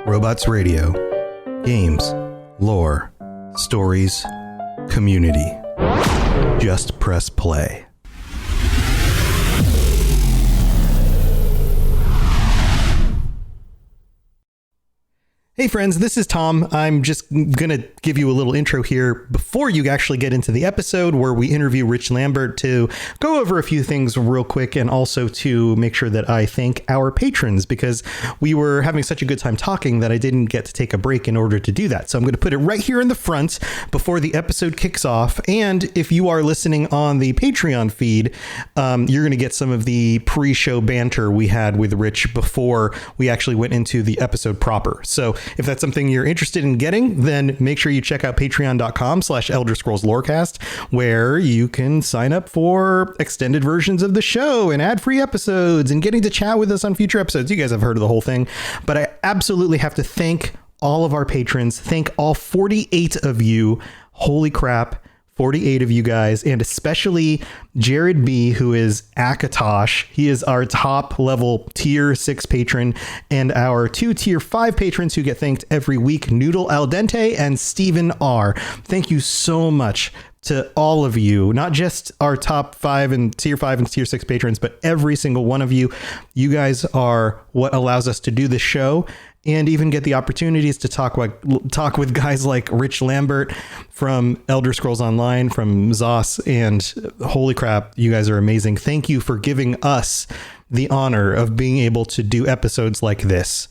Robots Radio. Games, lore, stories, community. Just press play. Hey friends, this is Tom. I'm just going to give you a little intro here before you actually get into the episode where we interview Rich Lambert to go over a few things real quick and also to make sure that I thank our patrons because we were having such a good time talking that I didn't get to take a break in order to do that. So I'm going to put it right here in the front before the episode kicks off. And if you are listening on the Patreon feed, you're going to get some of the pre-show banter we had with Rich before we actually went into the episode proper. So if that's something you're interested in getting, then make sure you check out patreon.com/Elder Scrolls Lorecast, where you can sign up for extended versions of the show and ad-free episodes and getting to chat with us on future episodes. You guys have heard of the whole thing, but I absolutely have to thank all of our patrons. Thank all 48 of you. Holy crap. 48 of you guys, and especially Jared B, who is Akatosh. He is our top level tier 6 patron, and our 2 tier 5 patrons who get thanked every week, Noodle Al Dente and Stephen R. Thank you so much to all of you, not just our top 5 and tier 6 patrons, but every single one of you. You guys are what allows us to do this show and even get the opportunities to talk with guys like Rich Lambert from Elder Scrolls Online, from Zos, and holy crap, you guys are amazing. Thank you for giving us the honor of being able to do episodes like this.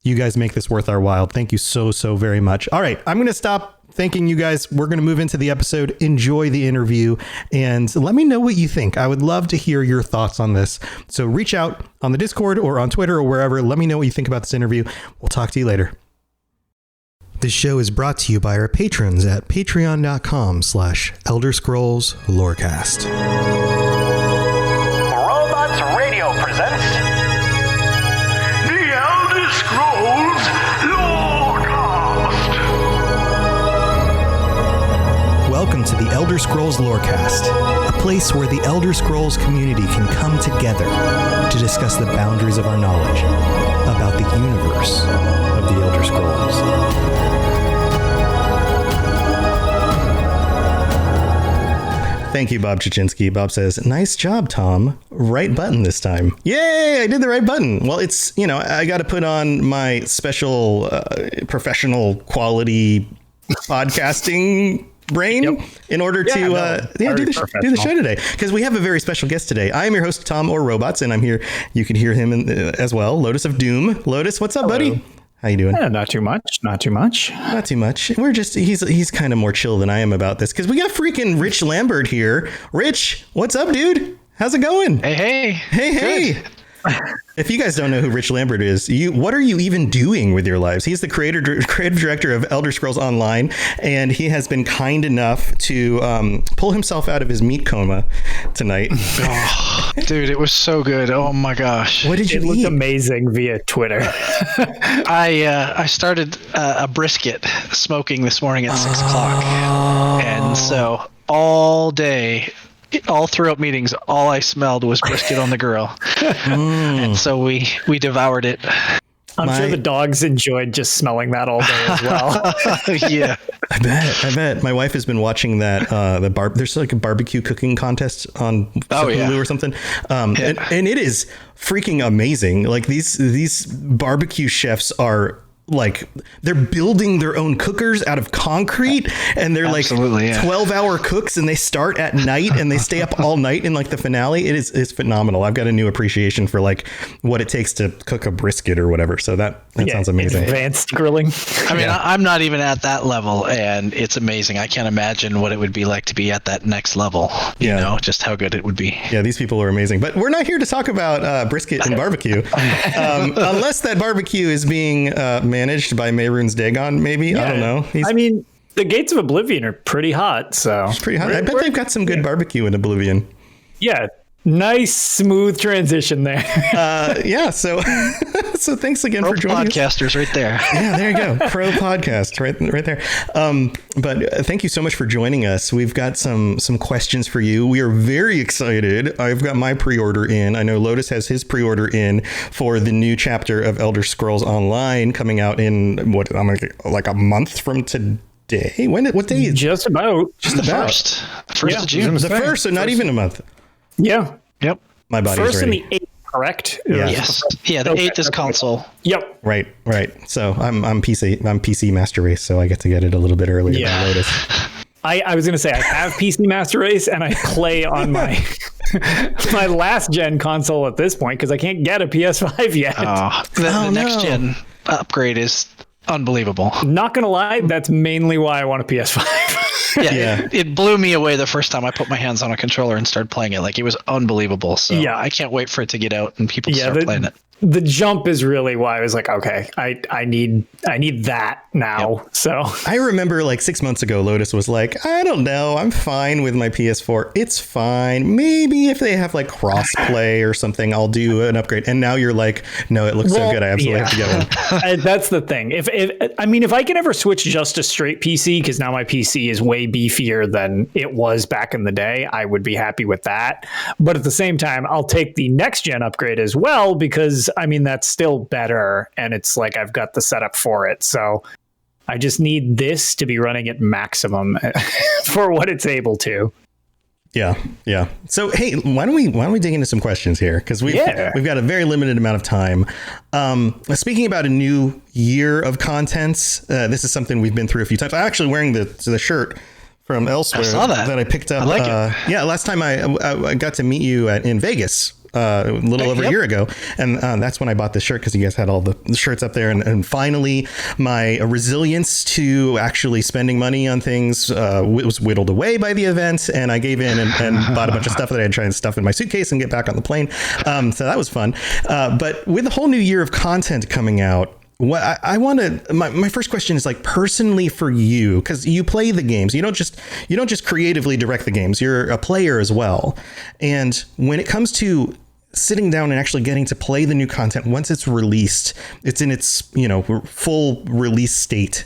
You guys make this worth our while. Thank you so very much. All right, I'm going to stop thanking you guys. We're going to move into the episode. Enjoy the interview and let me know what you think. I would love to hear your thoughts on this. So reach out on the Discord or on Twitter or wherever. Let me know what you think about this interview. We'll talk to you later. This show is brought to you by our patrons at patreon.com/Elder Scrolls Lorecast. Robots Radio presents The Elder Scrolls Lorecast. Welcome to the Elder Scrolls Lorecast, a place where the Elder Scrolls community can come together to discuss the boundaries of our knowledge about the universe of the Elder Scrolls. Thank you, Bob Chichinski. Bob says, nice job, Tom. Right button this time. Yay, I did the right button. Well, it's, I got to put on my special professional quality podcasting brain in order to do the show today, because we have a very special guest today. I am your host, Tom or Robots, and I'm here. You can hear him as well. Lotus of Doom. Lotus, what's up, Hello. buddy? How you doing? Yeah, not too much. We're just he's kind of more chill than I am about this, because we got freaking Rich Lambert here. Rich, what's up, dude? How's it going? Hey. If you guys don't know who Rich Lambert is, what are you even doing with your lives? He's the creative director of Elder Scrolls Online, and he has been kind enough to pull himself out of his meat coma tonight. Oh, dude, it was so good. Oh my gosh. What did you eat? It looked amazing via Twitter. I started a brisket smoking this morning at 6 o'clock. And so all day, all throughout meetings, all I smelled was brisket on the grill. And so we devoured it. I'm sure the dogs enjoyed just smelling that all day as well. Yeah. I bet. My wife has been watching that there's like a barbecue cooking contest on Hulu or something. And it is freaking amazing. Like these barbecue chefs are like, they're building their own cookers out of concrete, and they're 12-hour cooks, and they start at night and they stay up all night in like the finale. It's phenomenal. I've got a new appreciation for like what it takes to cook a brisket or whatever. So that sounds amazing. Advanced grilling. I mean, I'm not even at that level, and it's amazing. I can't imagine what it would be like to be at that next level. You know, just how good it would be. Yeah, these people are amazing. But we're not here to talk about brisket and barbecue, unless that barbecue is being managed by Mehrunes Dagon, maybe. I don't know. The Gates of Oblivion are pretty hot, so it's pretty hot. I bet they've got some good barbecue in Oblivion. Yeah, Nice smooth transition there. Yeah. So thanks again for joining us. Podcasters right there. Yeah, there you go. Pro podcast right there. But thank you so much for joining us. We've got some questions for you. We are very excited. I've got my pre-order in. I know Lotus has his pre-order in for the new chapter of Elder Scrolls Online coming out in like a month from today. What day is it? Just about. First of June. The first, so not even a month. Yeah. Yep. My body's First ready. and the 8th, correct? Yeah. Yes. Yeah, the 8th is console. Yep. Right. So I'm PC Master Race, so I get to get it a little bit earlier than Lotus. I was going to say I have PC Master Race and I play on my my last gen console at this point because I can't get a PS5 yet. The next gen upgrade is unbelievable. Not going to lie, that's mainly why I want a PS5. Yeah, it blew me away the first time I put my hands on a controller and started playing it. Like, it was unbelievable. So yeah, I can't wait for it to get out and people start playing it. The jump is really why I was like, okay, I need that now. Yep. So I remember like 6 months ago, Lotus was like, I don't know, I'm fine with my PS4. It's fine. Maybe if they have like crossplay or something, I'll do an upgrade. And now you're like, no, it looks so good. I absolutely have to get one. That's the thing. If I can ever switch just to straight PC, because now my PC is way beefier than it was back in the day, I would be happy with that. But at the same time, I'll take the next gen upgrade as well, because I mean, that's still better. And it's like, I've got the setup for it. So I just need this to be running at maximum for what it's able to. Yeah. So, hey, why don't we dig into some questions here? Because we've got a very limited amount of time. Speaking about a new year of contents, this is something we've been through a few times. I'm actually wearing the shirt from elsewhere that I picked up. I like it. Last time I got to meet you in Vegas. A little over a year ago, and that's when I bought this shirt, because you guys had all the shirts up there, and finally my resilience to actually spending money on things was whittled away by the event, and I gave in and bought a bunch of stuff that I had tried to stuff in my suitcase and get back on the plane. So that was fun. But with the whole new year of content coming out, what I want to, my first question is, like, personally for you, because you play the games, you don't just creatively direct the games, you're a player as well. And when it comes to sitting down and actually getting to play the new content, once it's released, it's in its, full release state,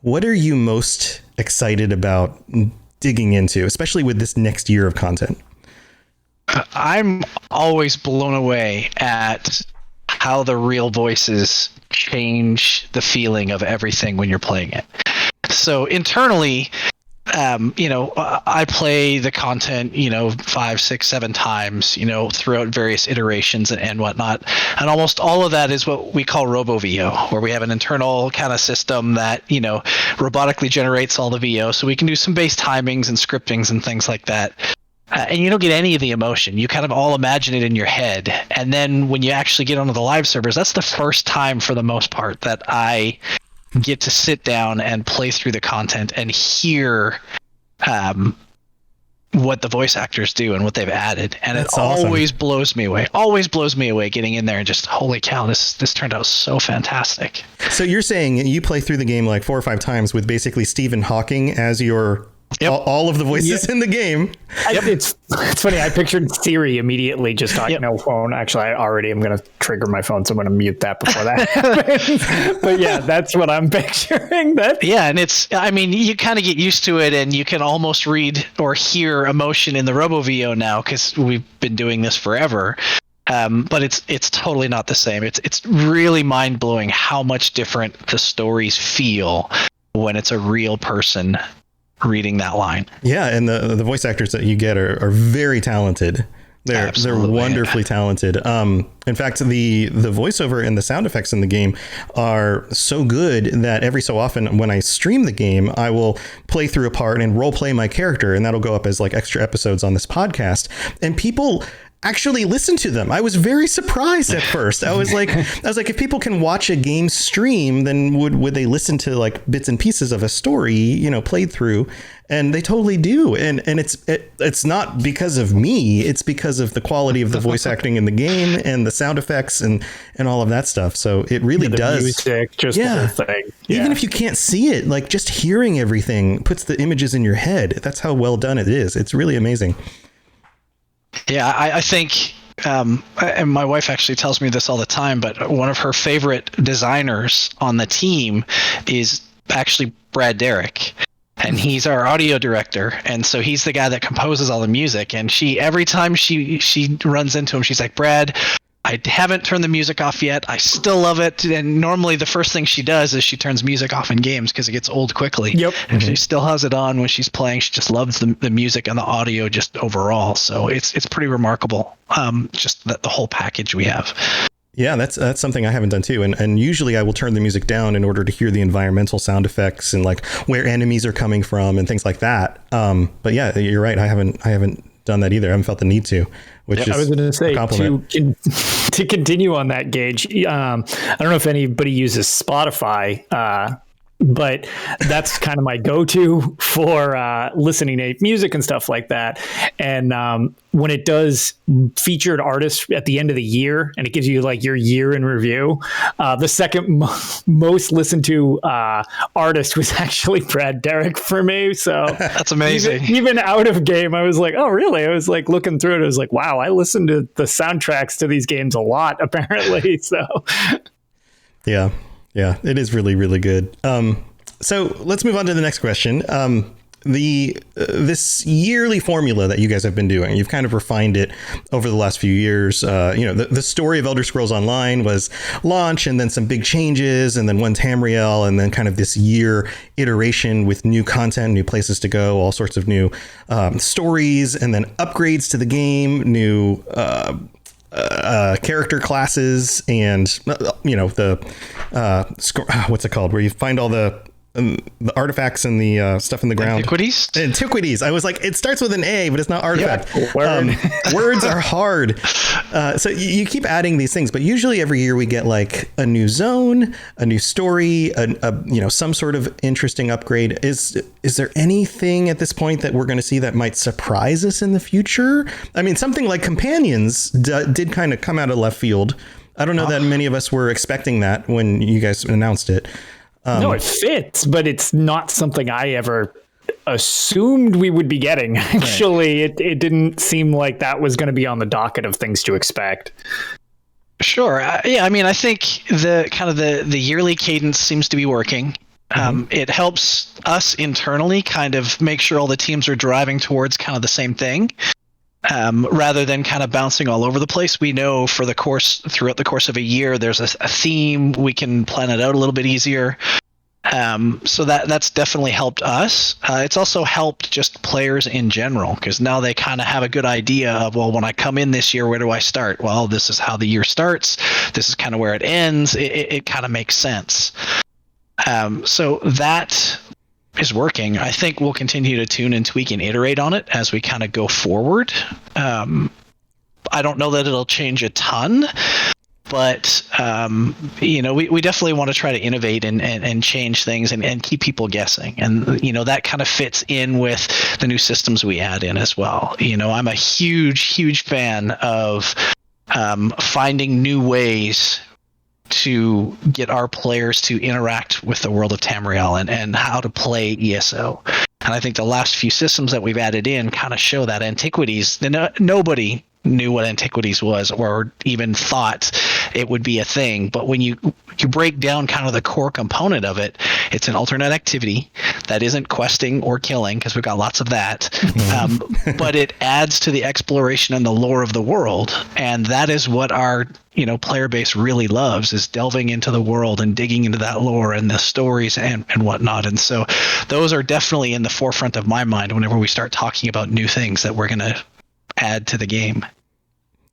what are you most excited about digging into, especially with this next year of content? I'm always blown away at how the real voices change the feeling of everything when you're playing it. So internally, I play the content, 5, 6, 7 times, throughout various iterations and whatnot. And almost all of that is what we call RoboVO, where we have an internal kind of system that, robotically generates all the VO. So we can do some base timings and scriptings and things like that. And you don't get any of the emotion. You kind of all imagine it in your head. And then when you actually get onto the live servers, that's the first time, for the most part, that I get to sit down and play through the content and hear what the voice actors do and what they've added. And that's awesome. Always blows me away getting in there and just, holy cow, this turned out so fantastic. So you're saying you play through the game like 4 or 5 times with basically Stephen Hawking as your... Yep. All of the voices in the game. It's funny. I pictured Siri immediately just talking no phone. Actually, I already am going to trigger my phone, so I'm going to mute that before that happens. But yeah, that's what I'm picturing. Yeah, and you kind of get used to it, and you can almost read or hear emotion in the RoboVO now, because we've been doing this forever. But it's totally not the same. It's really mind blowing how much different the stories feel when it's a real person reading that line. Yeah, and the voice actors that you get are very talented. They're wonderfully talented. In fact, the voiceover and the sound effects in the game are so good that every so often when I stream the game, I will play through a part and role play my character, and that'll go up as like extra episodes on this podcast. And people actually listen to them. I was very surprised at first. I was like, if people can watch a game stream, then would they listen to like bits and pieces of a story, played through? And they totally do. And it's not because of me. It's because of the quality of the voice acting in the game and the sound effects and all of that stuff. So it really does. Music, just the whole thing. Yeah. Even if you can't see it, like just hearing everything puts the images in your head. That's how well done it is. It's really amazing. Yeah, I think, and my wife actually tells me this all the time, but one of her favorite designers on the team is actually Brad Derrick. And he's our audio director, and so he's the guy that composes all the music. And every time she runs into him, she's like, "Brad, I haven't turned the music off yet. I still love it." And normally the first thing she does is she turns music off in games because it gets old quickly. Yep. And she still has it on when she's playing. She just loves the music and the audio just overall. So it's pretty remarkable. Just the whole package we have. Yeah, that's something I haven't done too. And usually I will turn the music down in order to hear the environmental sound effects and like where enemies are coming from and things like that. But yeah, you're right. I haven't done that either. I haven't felt the need to, which is I was going to say to continue on that, Gage. I don't know if anybody uses Spotify, but that's kind of my go-to for listening to music and stuff like that. And when it does featured artists at the end of the year, and it gives you like your year in review, the second most listened to artist was actually Brad Derrick for me. So that's amazing. Even out of game, I was like, oh, really? I was like looking through it. I was like, wow, I listen to the soundtracks to these games a lot, apparently. So yeah, it is really, really good. So let's move on to the next question. This yearly formula that you guys have been doing, you've kind of refined it over the last few years. The story of Elder Scrolls Online was launch and then some big changes, and then one's Tamriel, and then kind of this year iteration with new content, new places to go, all sorts of new stories, and then upgrades to the game, new character classes, and what's it called, where you find all the artifacts and the stuff in the ground. Antiquities. I was like, it starts with an A, but it's not artifact. Words are hard. So you keep adding these things, but usually every year we get like a new zone, a new story, some sort of interesting upgrade. Is there anything at this point that we're going to see that might surprise us in the future? I mean, something like Companions did kind of come out of left field. I don't know that many of us were expecting that when you guys announced it. No, it fits, but it's not something I ever assumed we would be getting. Actually, right. It didn't seem like that was going to be on the docket of things to expect. Sure. Yeah, I mean, I think the yearly cadence seems to be working. It helps us internally kind of make sure all the teams are driving towards kind of the same thing. Rather than kind of bouncing all over the place. We know throughout the course of a year, there's a theme. We can plan it out a little bit easier. So that's definitely helped us. It's also helped just players in general, because now they kind of have a good idea of, well, when I come in this year, where do I start? Well, this is how the year starts. This is kind of where it ends. It kind of makes sense. So that is working. I think we'll continue to tune and tweak and iterate on it as we kind of go forward. I don't know that it'll change a ton, but we definitely want to try to innovate and change things and keep people guessing. And that kind of fits in with the new systems we add in as well. I'm a huge fan of finding new ways to get our players to interact with the world of Tamriel and how to play ESO. And I think the last few systems that we've added in kind of show that Antiquities, nobody knew what Antiquities was or even thought it would be a thing. But when you break down kind of the core component of it, it's an alternate activity that isn't questing or killing, because we've got lots of that. But it adds to the exploration and the lore of the world. And that is what our player base really loves, is delving into the world and digging into that lore and the stories and whatnot. And so those are definitely in the forefront of my mind whenever we start talking about new things that we're going to add to the game.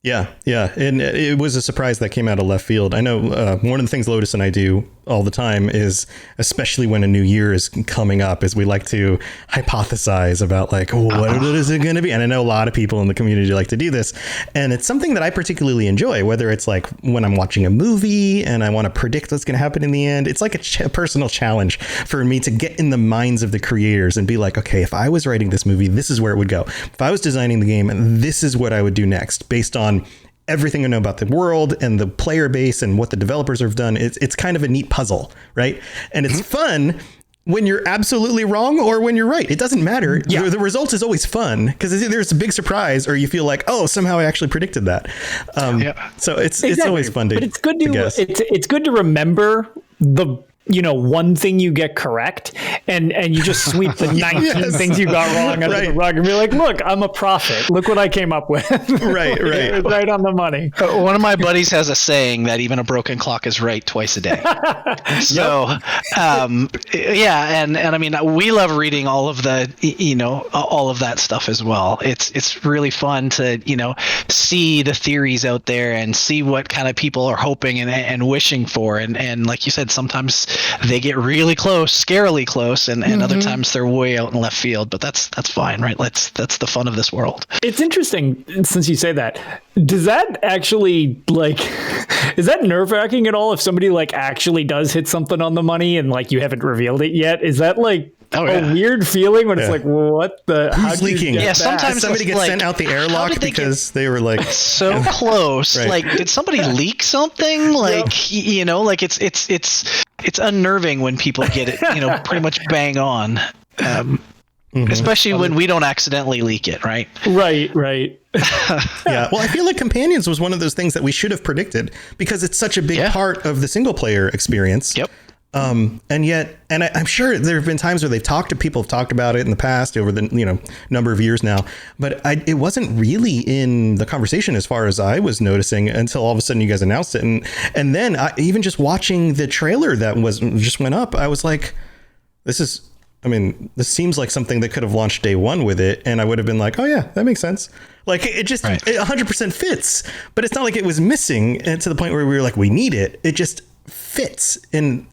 Yeah. And it was a surprise that came out of left field. I know one of the things Lotus and I do all the time is, especially when a new year is coming up, is we like to hypothesize about like, what is it going to be? And I know a lot of people in the community like to do this. And it's something that I particularly enjoy, whether it's like when I'm watching a movie and I want to predict what's going to happen in the end. It's like a personal challenge for me to get in the minds of the creators and be like, okay, if I was writing this movie, this is where it would go. If I was designing the game, this is what I would do next, based on everything I know about the world and the player base and what the developers have done. It's kind of a neat puzzle, right? And it's fun when you're absolutely wrong or when you're right. It doesn't matter. Yeah. The result is always fun because there's a big surprise, or you feel like, oh, somehow I actually predicted that. So it's always fun to. But it's good to guess. It's good to remember the one thing you get correct, and you just sweep the 19 things you got wrong under the rug and be like, look, I'm a prophet. Look what I came up with. Right. Right on the money. One of my buddies has a saying that even a broken clock is right twice a day. So, and I mean, we love reading all of all of that stuff as well. It's really fun to, see the theories out there and see what kind of people are hoping and wishing for. And like you said, sometimes they get really close, scarily close, and other times they're way out in left field. But that's fine, right? That's the fun of this world. It's interesting since you say that. Does that actually is that nerve-wracking at all if somebody actually does hit something on the money and you haven't revealed it yet? Is that a weird feeling when it's what the who's leaking? Yeah, sometimes somebody gets sent out the airlock because they were so close. Right. Did somebody leak something? It's unnerving when people get it, pretty much bang on. Especially when we don't accidentally leak it, right? Right. Yeah. Well, I feel like Companions was one of those things that we should have predicted because it's such a big part of the single player experience. Yep. And I'm sure there have been times where people have talked about it in the past over the number of years now, but it wasn't really in the conversation as far as I was noticing until all of a sudden you guys announced it, and then even just watching the trailer that just went up, I was like, this seems like something that could have launched day one with it, and I would have been like, oh yeah, that makes sense. It just 100% fits, but it's not like it was missing and to the point where we were like, we need it. It just fits. And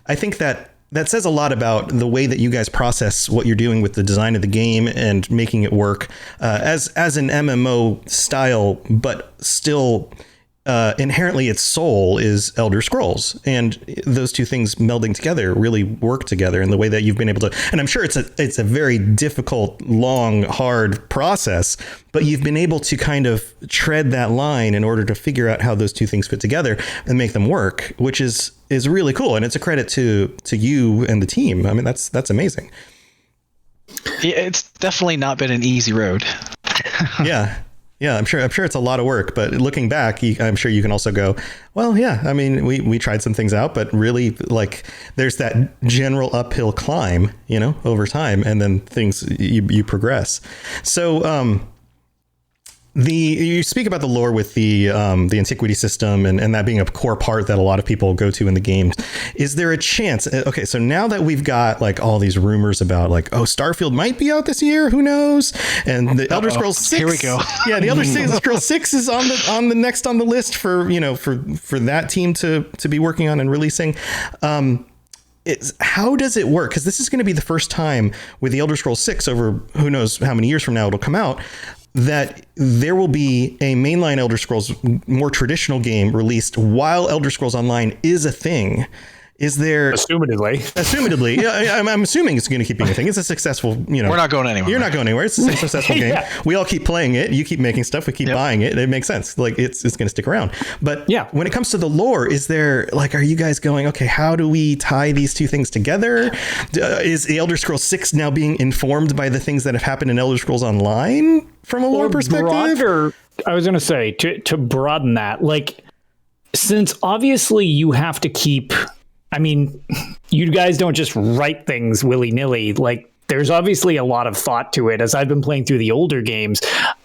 I think that says a lot about the way that you guys process what you're doing with the design of the game and making it work as an MMO style, but still inherently its soul is Elder Scrolls, and those two things melding together really work together in the way that you've been able to. And I'm sure it's a very difficult, long, hard process, but you've been able to kind of tread that line in order to figure out how those two things fit together and make them work, which is really cool. And it's a credit to you and the team. I mean, that's amazing. Yeah, it's definitely not been an easy road. Yeah, I'm sure it's a lot of work, but looking back, I'm sure you can also go, well, yeah, I mean, we tried some things out, but really there's that general uphill climb, over time, and then things you progress. So, you speak about the lore with the antiquity system and that being a core part that a lot of people go to in the games. Is there a chance? Okay, so now that we've got all these rumors about Starfield might be out this year, who knows? And the Elder Scrolls 6. Here we go. Yeah, the Elder Scrolls 6 is on the next on the list for that team to be working on and releasing. How does it work? Because this is going to be the first time with the Elder Scrolls 6 over who knows how many years from now it'll come out, that there will be a mainline Elder Scrolls, more traditional game released while Elder Scrolls Online is a thing. Is there... Assumedly. Yeah, I'm assuming it's going to keep being a thing. It's a successful, We're not going anywhere. You're not going anywhere. It's a successful game. We all keep playing it. You keep making stuff. We keep buying it. It makes sense. It's going to stick around. But when it comes to the lore, is there, are you guys going, okay, how do we tie these two things together? Is the Elder Scrolls 6 now being informed by the things that have happened in Elder Scrolls Online from a lore perspective? I was going to say, to broaden that, since obviously you have to keep... I mean, you guys don't just write things willy-nilly. There's obviously a lot of thought to it. As I've been playing through the older games,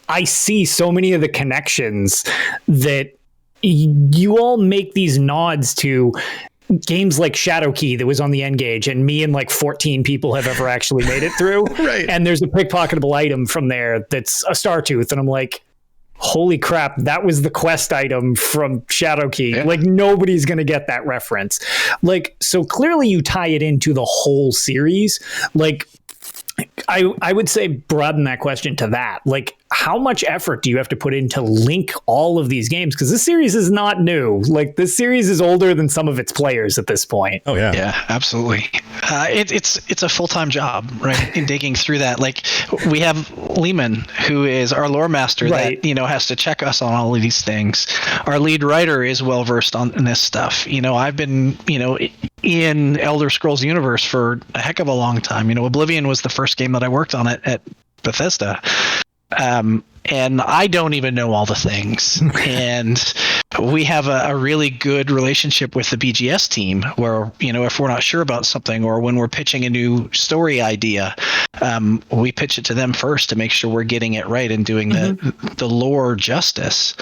I see so many of the connections that you all make these nods to games like Shadowkey that was on the N-Gage, and me and 14 people have ever actually made it through. Right. And there's a pickpocketable item from there that's a star tooth, and I'm like, holy crap, that was the quest item from Shadowkey. Yeah. Nobody's going to get that reference. So clearly you tie it into the whole series. I would say broaden that question to that. how much effort do you have to put in to link all of these games? Because this series is not new. Like, this series is older than some of its players at this point. Oh yeah. Yeah, absolutely. It's a full-time job, right? In digging through that. Like, we have Lehman, who is our lore master, right, that, has to check us on all of these things. Our lead writer is well-versed on this stuff. I've been, in Elder Scrolls universe for a heck of a long time. Oblivion was the first game that I worked on at Bethesda. And I don't even know all the things. And we have a really good relationship with the BGS team where, if we're not sure about something or when we're pitching a new story idea, we pitch it to them first to make sure we're getting it right and doing the lore justice.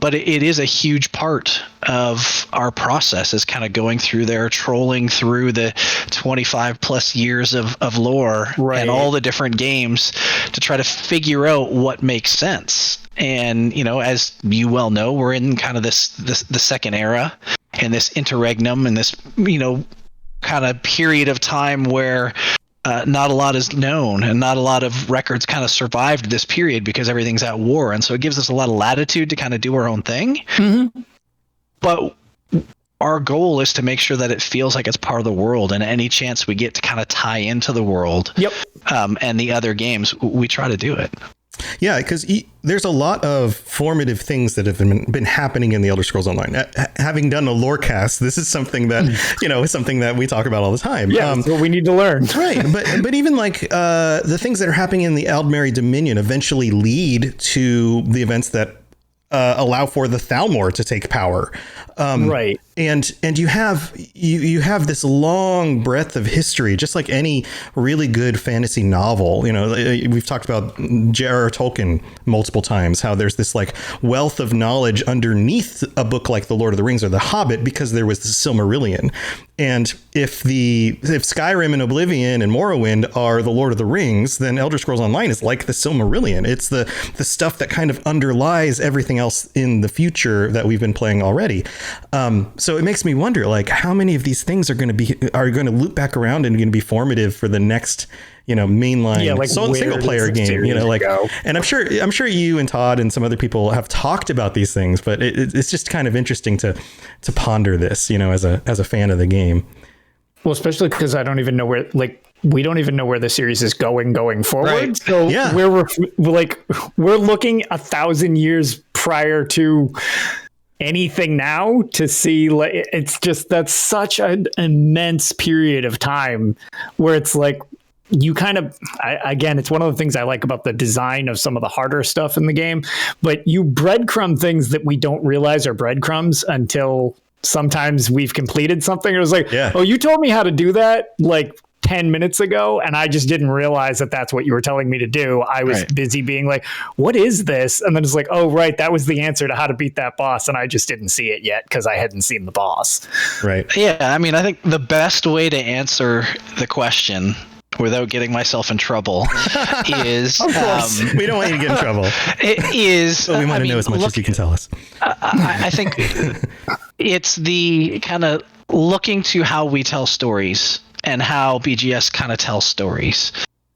But it is a huge part of our process, is kind of going through there, trolling through the 25 plus years of lore and all the different games to try to figure out what makes sense. And, as you well know, we're in kind of the second era and this interregnum and this, kind of period of time where not a lot is known and not a lot of records kind of survived this period because everything's at war. And so it gives us a lot of latitude to kind of do our own thing. Mm-hmm. But our goal is to make sure that it feels like it's part of the world, and any chance we get to kind of tie into the world and the other games, we try to do it. Yeah, because there's a lot of formative things that have been happening in the Elder Scrolls Online. Having done a lore cast, this is something that, is something that we talk about all the time. Yeah, that's what we need to learn. Right. But even like the things that are happening in the Aldmeri Dominion eventually lead to the events that allow for the Thalmor to take power. Right. And you have this long breadth of history, just like any really good fantasy novel. We've talked about J.R.R. Tolkien multiple times, how there's this like wealth of knowledge underneath a book like The Lord of the Rings or The Hobbit, because there was the Silmarillion. And if Skyrim and Oblivion and Morrowind are The Lord of the Rings, then Elder Scrolls Online is like the Silmarillion. It's the stuff that kind of underlies everything else in the future that we've been playing already. So it makes me wonder, like, how many of these things are going to loop back around and going to be formative for the next, mainline single player game, go? And I'm sure you and Todd and some other people have talked about these things, but it's just kind of interesting to ponder this, as a fan of the game. Well, especially because I don't even know where, we don't even know where the series is going forward. Right. So we're looking 1,000 years prior to anything now to see, it's just, that's such an immense period of time where it's like, you kind of, again, it's one of the things I like about the design of some of the harder stuff in the game, but you breadcrumb things that we don't realize are breadcrumbs until sometimes we've completed something. It was like, oh, you told me how to do that 10 minutes ago, and I just didn't realize that that's what you were telling me to do. I was busy being like, what is this? And then it's like, oh, right, that was the answer to how to beat that boss, and I just didn't see it yet because I hadn't seen the boss. Right. Yeah, I mean, I think the best way to answer the question without getting myself in trouble is... Of course. We don't want you to get in trouble. It is... But we want to know as much as you can tell us. I think it's the kind of looking to how we tell stories and how BGS kind of tells stories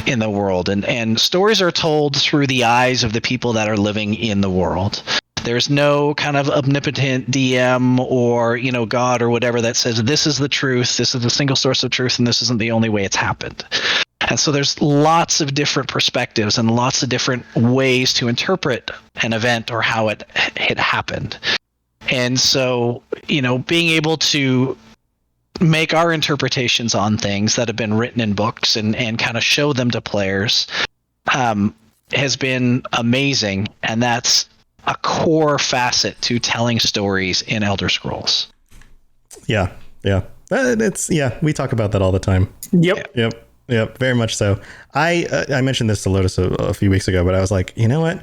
in the world. And stories are told through the eyes of the people that are living in the world. There's no kind of omnipotent DM or, God or whatever that says, this is the truth, this is the single source of truth, and this isn't the only way it's happened. And so there's lots of different perspectives and lots of different ways to interpret an event or how it happened. And so, being able to make our interpretations on things that have been written in books and kind of show them to players has been amazing. And that's a core facet to telling stories in Elder Scrolls. Yeah. We talk about that all the time. Yep. Very much so. I mentioned this to Lotus a few weeks ago, but I was like, you know what?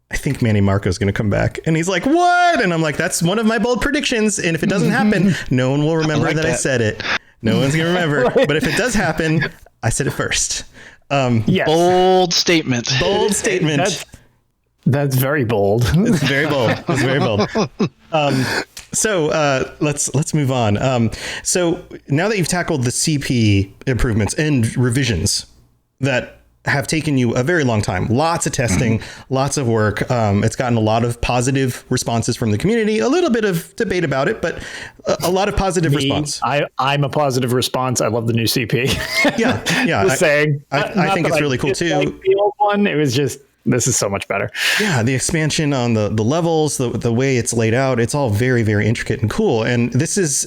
I think Manny Marco's going to come back. And he's like, what? And I'm like, that's one of my bold predictions. And if it doesn't happen, no one will remember that I said it. No one's going to remember. Right. But if it does happen, I said it first. Yes. Bold statement. Bold statement. That's very bold. It's very bold. It's very bold. So let's move on. So now that you've tackled the CP improvements and revisions that have taken you a very long time. Lots of testing, lots of work. It's gotten a lot of positive responses from the community, a little bit of debate about it, but a lot of positive response. I'm a positive response. I love the new CP. Yeah. Just saying. I think it's really cool too. Like the old one, it was just, this is so much better. Yeah, the expansion on the levels, the way it's laid out, it's all very, very intricate and cool. And this is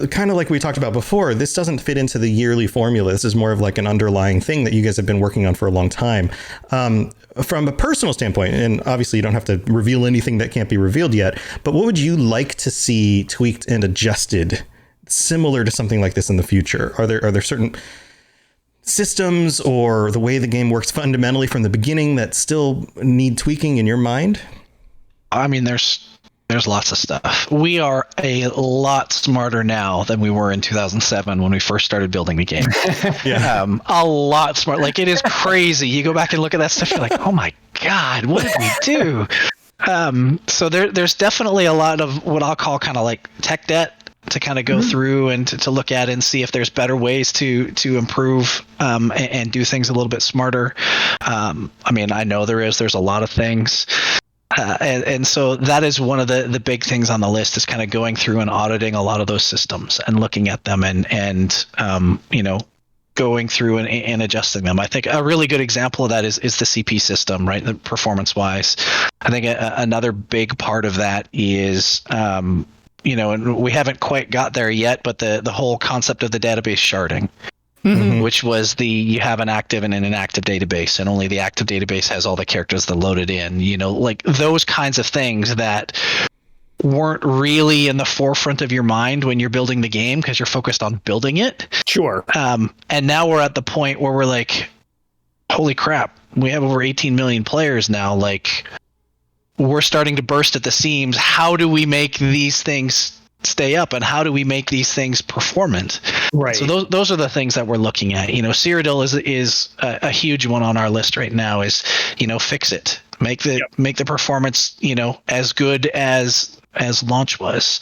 kind of like we talked about before. This doesn't fit into the yearly formula. This is more of like an underlying thing that you guys have been working on for a long time. From a personal standpoint, and obviously you don't have to reveal anything that can't be revealed yet, but what would you like to see tweaked and adjusted similar to something like this in the future? Are there certain systems or the way the game works fundamentally from the beginning that still need tweaking in your mind? I mean, there's lots of stuff. We are a lot smarter now than we were in 2007 when we first started building the game. A lot smart. Like, it is crazy. You go back and look at that stuff, you're like, oh my God, what did we do? So there's definitely a lot of what I'll call kind of like tech debt to kind of go through and to look at and see if there's better ways to improve and do things a little bit smarter. I mean, I know there's a lot of things. And so that is one of the big things on the list, is kind of going through and auditing a lot of those systems and looking at them and going through and adjusting them. I think a really good example of that is the CP system, right? The performance wise. I think another big part of that is, and we haven't quite got there yet, but the whole concept of the database sharding, which was you have an active and an inactive database, and only the active database has all the characters that loaded in, like those kinds of things that weren't really in the forefront of your mind when you're building the game because you're focused on building it. Sure. And now we're at the point where we're like, holy crap, we have over 18 million players now. Like, we're starting to burst at the seams. How do we make these things stay up, and how do we make these things performant? Right. So those are the things that we're looking at. Cyrodiil is a huge one on our list right now. Is fix it, make the performance as good as launch was.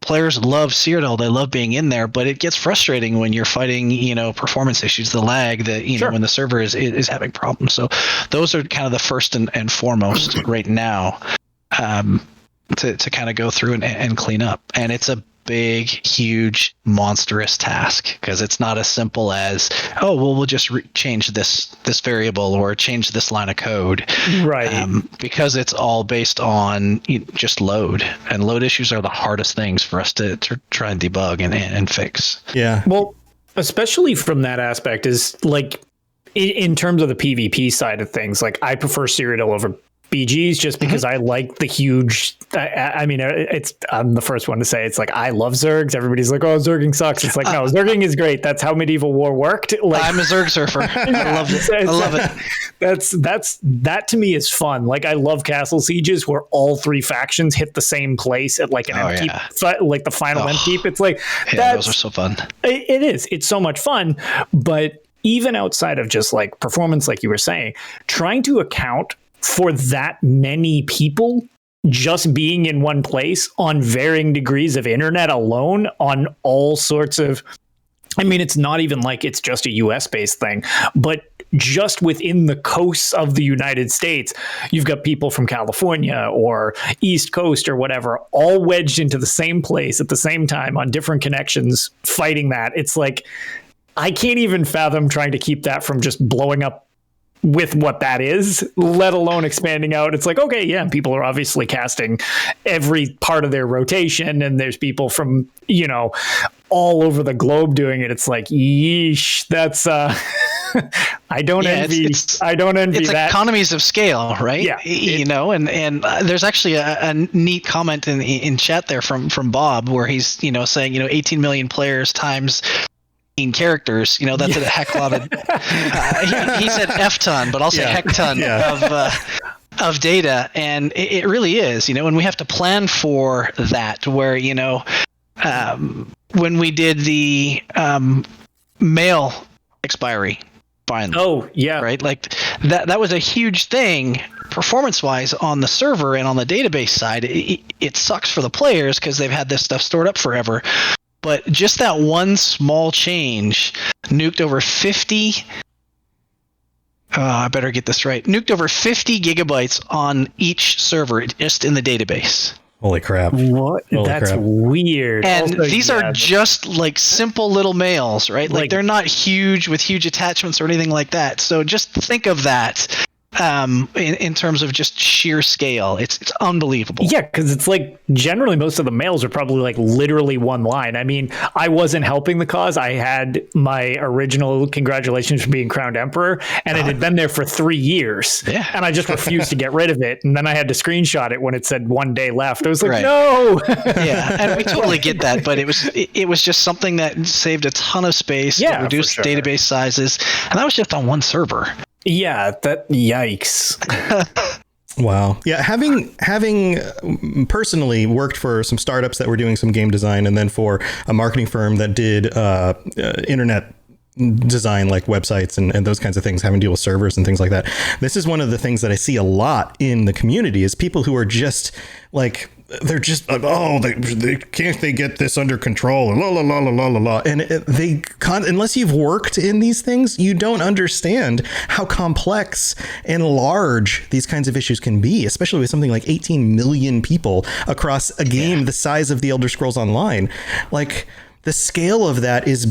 Players love Cyrodiil. They love being in there, but it gets frustrating when you're fighting, performance issues, the lag that, when the server is having problems. So those are kind of the first and foremost right now, to kind of go through and clean up. And it's a big, huge, monstrous task, because it's not as simple as, we'll just change this variable or change this line of code, right? Because it's all based on just load, and load issues are the hardest things for us to try and debug and fix. Yeah. Well, especially from that aspect is like in terms of the PvP side of things, like I prefer Cyrodiil over BGs just because I like the huge. I mean, I'm the first one to say it's like I love Zergs. Everybody's like, "Oh, Zerging sucks." It's like, no, Zerging is great. That's how medieval war worked. Like, I'm a Zerg surfer. I love it. I love it. That to me is fun. Like, I love castle sieges where all three factions hit the same place at like an endkeep, like the final endkeep. It's like those are so fun. It is. It's so much fun, but even outside of just like performance, like you were saying, trying to account for that many people just being in one place on varying degrees of internet alone on all sorts of, I mean, it's not even like it's just a US based thing, but just within the coasts of the United States, you've got people from California or East Coast or whatever, all wedged into the same place at the same time on different connections fighting that. It's like, I can't even fathom trying to keep that from just blowing up with what that is, let alone expanding out. It's like, okay, yeah, people are obviously casting every part of their rotation, and there's people from, all over the globe doing it. It's like, yeesh, that's I don't envy it's that. Economies of scale, right? Yeah. And there's actually a neat comment in chat there from Bob where he's, saying, 18 million players times characters, that's a heck lot of he said F-ton, but I'll say hecton of data, and it really is, and we have to plan for that, where when we did the mail expiry finally, right, like that was a huge thing performance wise on the server, and on the database side it sucks for the players because they've had this stuff stored up forever. But just that one small change nuked over 50. I better get this right. Nuked over 50 gigabytes on each server just in the database. Holy crap. What? That's weird. And also, these are just like simple little mails, right? Like they're not huge with huge attachments or anything like that. So just think of that in terms of just sheer scale. It's unbelievable. Yeah, because it's like generally most of the mails are probably like literally one line. I mean, I wasn't helping the cause. I had my original congratulations for being crowned emperor, and it had been there for 3 years. Yeah. And I just refused to get rid of it. And then I had to screenshot it when it said 1 day left. I was like, Right. no. Yeah, and we totally get that, but it was just something that saved a ton of space, Yeah, reduced for sure. database sizes, and that was just on one server. Yeah, yikes. Wow. Yeah, having personally worked for some startups that were doing some game design, and then for a marketing firm that did internet design, like websites and those kinds of things, having to deal with servers and things like that. This is one of the things that I see a lot in the community is people who are just like, they're just like, oh, they can't they get this under control, la la la la la la la, and unless you've worked in these things, you don't understand how complex and large these kinds of issues can be, especially with something like 18 million people across a game the size of the Elder Scrolls Online. Like, the scale of that is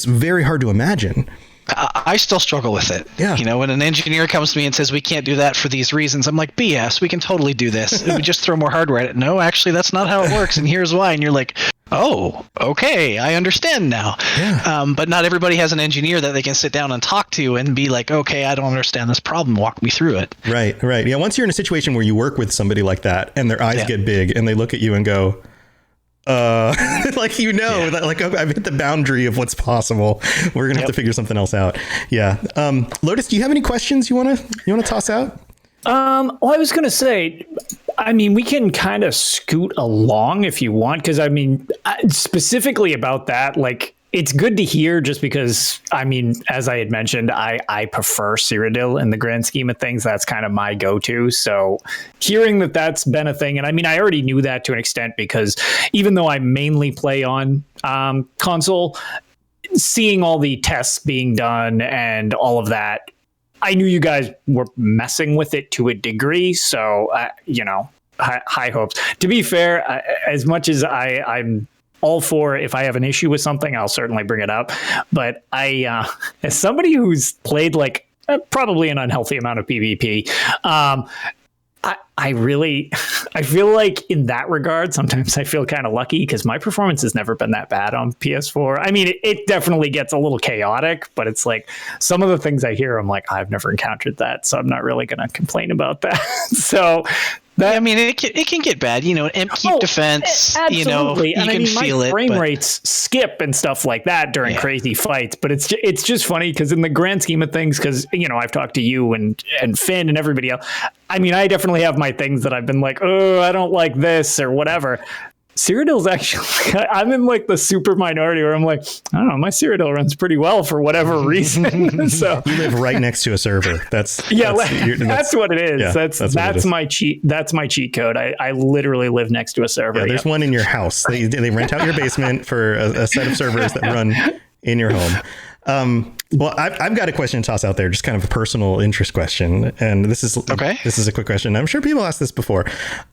very hard to imagine. I still struggle with it. Yeah. You know, when an engineer comes to me and says, we can't do that for these reasons, I'm like, BS, we can totally do this. We just throw more hardware at it. No, actually, that's not how it works, and here's why. And you're like, oh, okay, I understand now. Yeah. But not everybody has an engineer that they can sit down and talk to and be like, okay, I don't understand this problem. Walk me through it. Right. Yeah, once you're in a situation where you work with somebody like that, and their eyes get big, and they look at you and go, like, that, like, I've hit the boundary of what's possible. We're gonna have to figure something else out. Yeah. Lotus, do you have any questions you want to toss out? Well, I was gonna say, I mean, we can kind of scoot along if you want, because I mean, specifically about that, like, it's good to hear just because, I mean, as I had mentioned, I prefer Cyrodiil in the grand scheme of things. That's kind of my go-to. So hearing that that's been a thing, and I mean, I already knew that to an extent because even though I mainly play on console, seeing all the tests being done and all of that, I knew you guys were messing with it to a degree. So, high hopes. To be fair, as much as I'm all for, if I have an issue with something, I'll certainly bring it up. But I, as somebody who's played like probably an unhealthy amount of PvP, I feel like in that regard, sometimes I feel kind of lucky because my performance has never been that bad on PS4. I mean, it definitely gets a little chaotic, but it's like some of the things I hear, I'm like, I've never encountered that, so I'm not really going to complain about that. So I mean, it can get bad, keep defense, absolutely. you And can feel it. My frame rates skip and stuff like that during crazy fights, but it's just funny because in the grand scheme of things, because, I've talked to you and Finn and everybody else. I mean, I definitely have my things that I've been like, oh, I don't like this or whatever. Cyrodiil's actually, I'm in like the super minority where I'm like, I don't know, my Cyrodiil runs pretty well for whatever reason. So you live right next to a server. That's what it is. Yeah, that's my cheat. That's my cheat code. I literally live next to a server. Yeah, there's one in your house. They rent out your basement for a set of servers that run in your home. Well, I've got a question to toss out there, just kind of a personal interest question. And this is okay. This is a quick question. I'm sure people asked this before.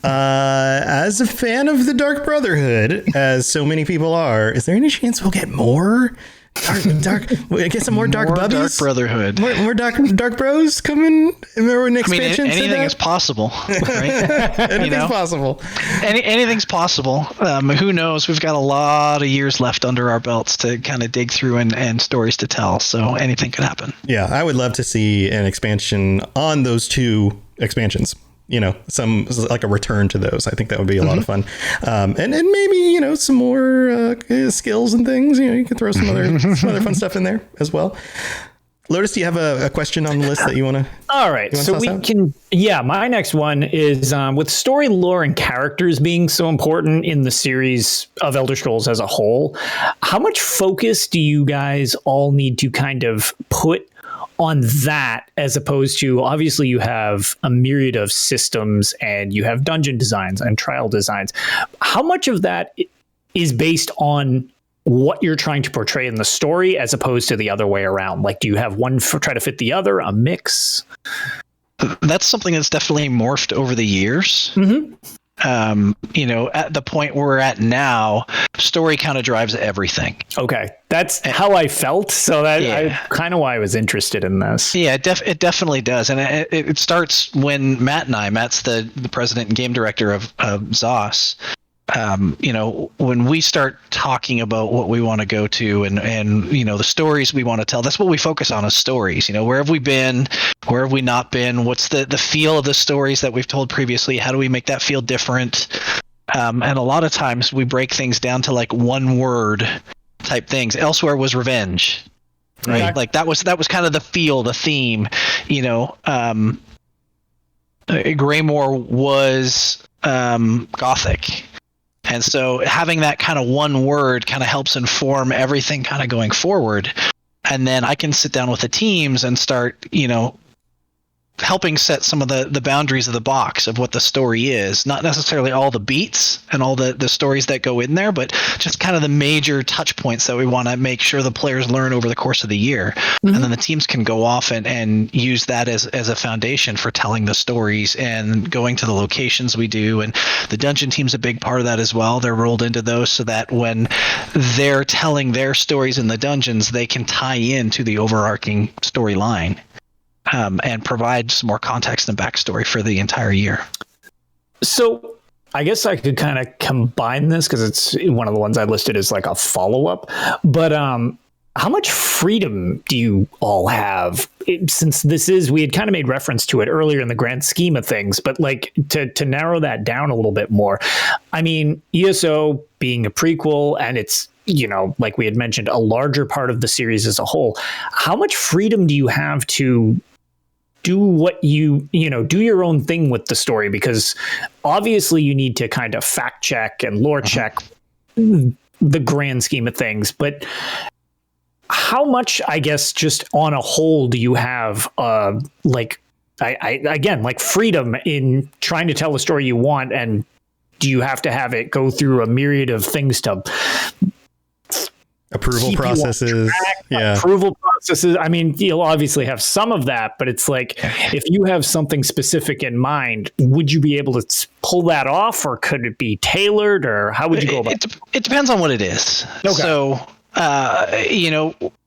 As a fan of the Dark Brotherhood, as so many people are, is there any chance we'll get more get some more Dark Bubbies? Dark Brotherhood. More Dark Bros coming? Remember an expansion? Anything is possible, right? Anything's possible. Anything's possible. Who knows? We've got a lot of years left under our belts to kind of dig through and stories to tell. So anything could happen. Yeah, I would love to see an expansion on those two expansions. Some like a return to those. I think that would be a lot of fun. And maybe, some more skills and things. You could throw some other fun stuff in there as well. Lotus, do you have a question on the list that you want to? All right. So we can. Yeah. My next one is with story lore and characters being so important in the series of Elder Scrolls as a whole. How much focus do you guys all need to kind of put on that, as opposed to, obviously you have a myriad of systems and you have dungeon designs and trial designs. How much of that is based on what you're trying to portray in the story as opposed to the other way around? Like, do you have one try to fit the other, a mix? That's something that's definitely morphed over the years. Mm-hmm. At the point we're at now, story kind of drives everything. Okay. That's how I felt. So that kind of why I was interested in this. Yeah, it definitely does. And it starts when Matt's the president and game director of ZOS. When we start talking about what we want to go to and the stories we want to tell, that's what we focus on, is stories. Where have we been? Where have we not been? What's the feel of the stories that we've told previously? How do we make that feel different? And a lot of times we break things down to like one word type things. Elsewhere was revenge, right? Yeah. Like that was kind of the feel, the theme. Greymore was Gothic. And so having that kind of one word kind of helps inform everything kind of going forward. And then I can sit down with the teams and start, helping set some of the boundaries of the box of what the story is. Not necessarily all the beats and all the stories that go in there, but just kind of the major touch points that we want to make sure the players learn over the course of the year. Mm-hmm. And then the teams can go off and use that as a foundation for telling the stories and going to the locations we do. And the dungeon team's a big part of that as well. They're rolled into those so that when they're telling their stories in the dungeons, they can tie into the overarching storyline. And provide some more context and backstory for the entire year. So I guess I could kind of combine this because it's one of the ones I listed as like a follow-up. But how much freedom do you all have? Since we had kind of made reference to it earlier in the grand scheme of things, but like to narrow that down a little bit more. I mean, ESO being a prequel, and it's, like we had mentioned, a larger part of the series as a whole. How much freedom do you have to do what do your own thing with the story? Because obviously you need to kind of fact check and lore check the grand scheme of things, but how much, I guess, just on a whole do you have freedom in trying to tell the story you want, and do you have to have it go through a myriad of things to approval processes? Approval processes. I mean, you'll obviously have some of that, but it's like, if you have something specific in mind, would you be able to pull that off, or could it be tailored, or how would you go about it? It depends on what it is. Okay. So,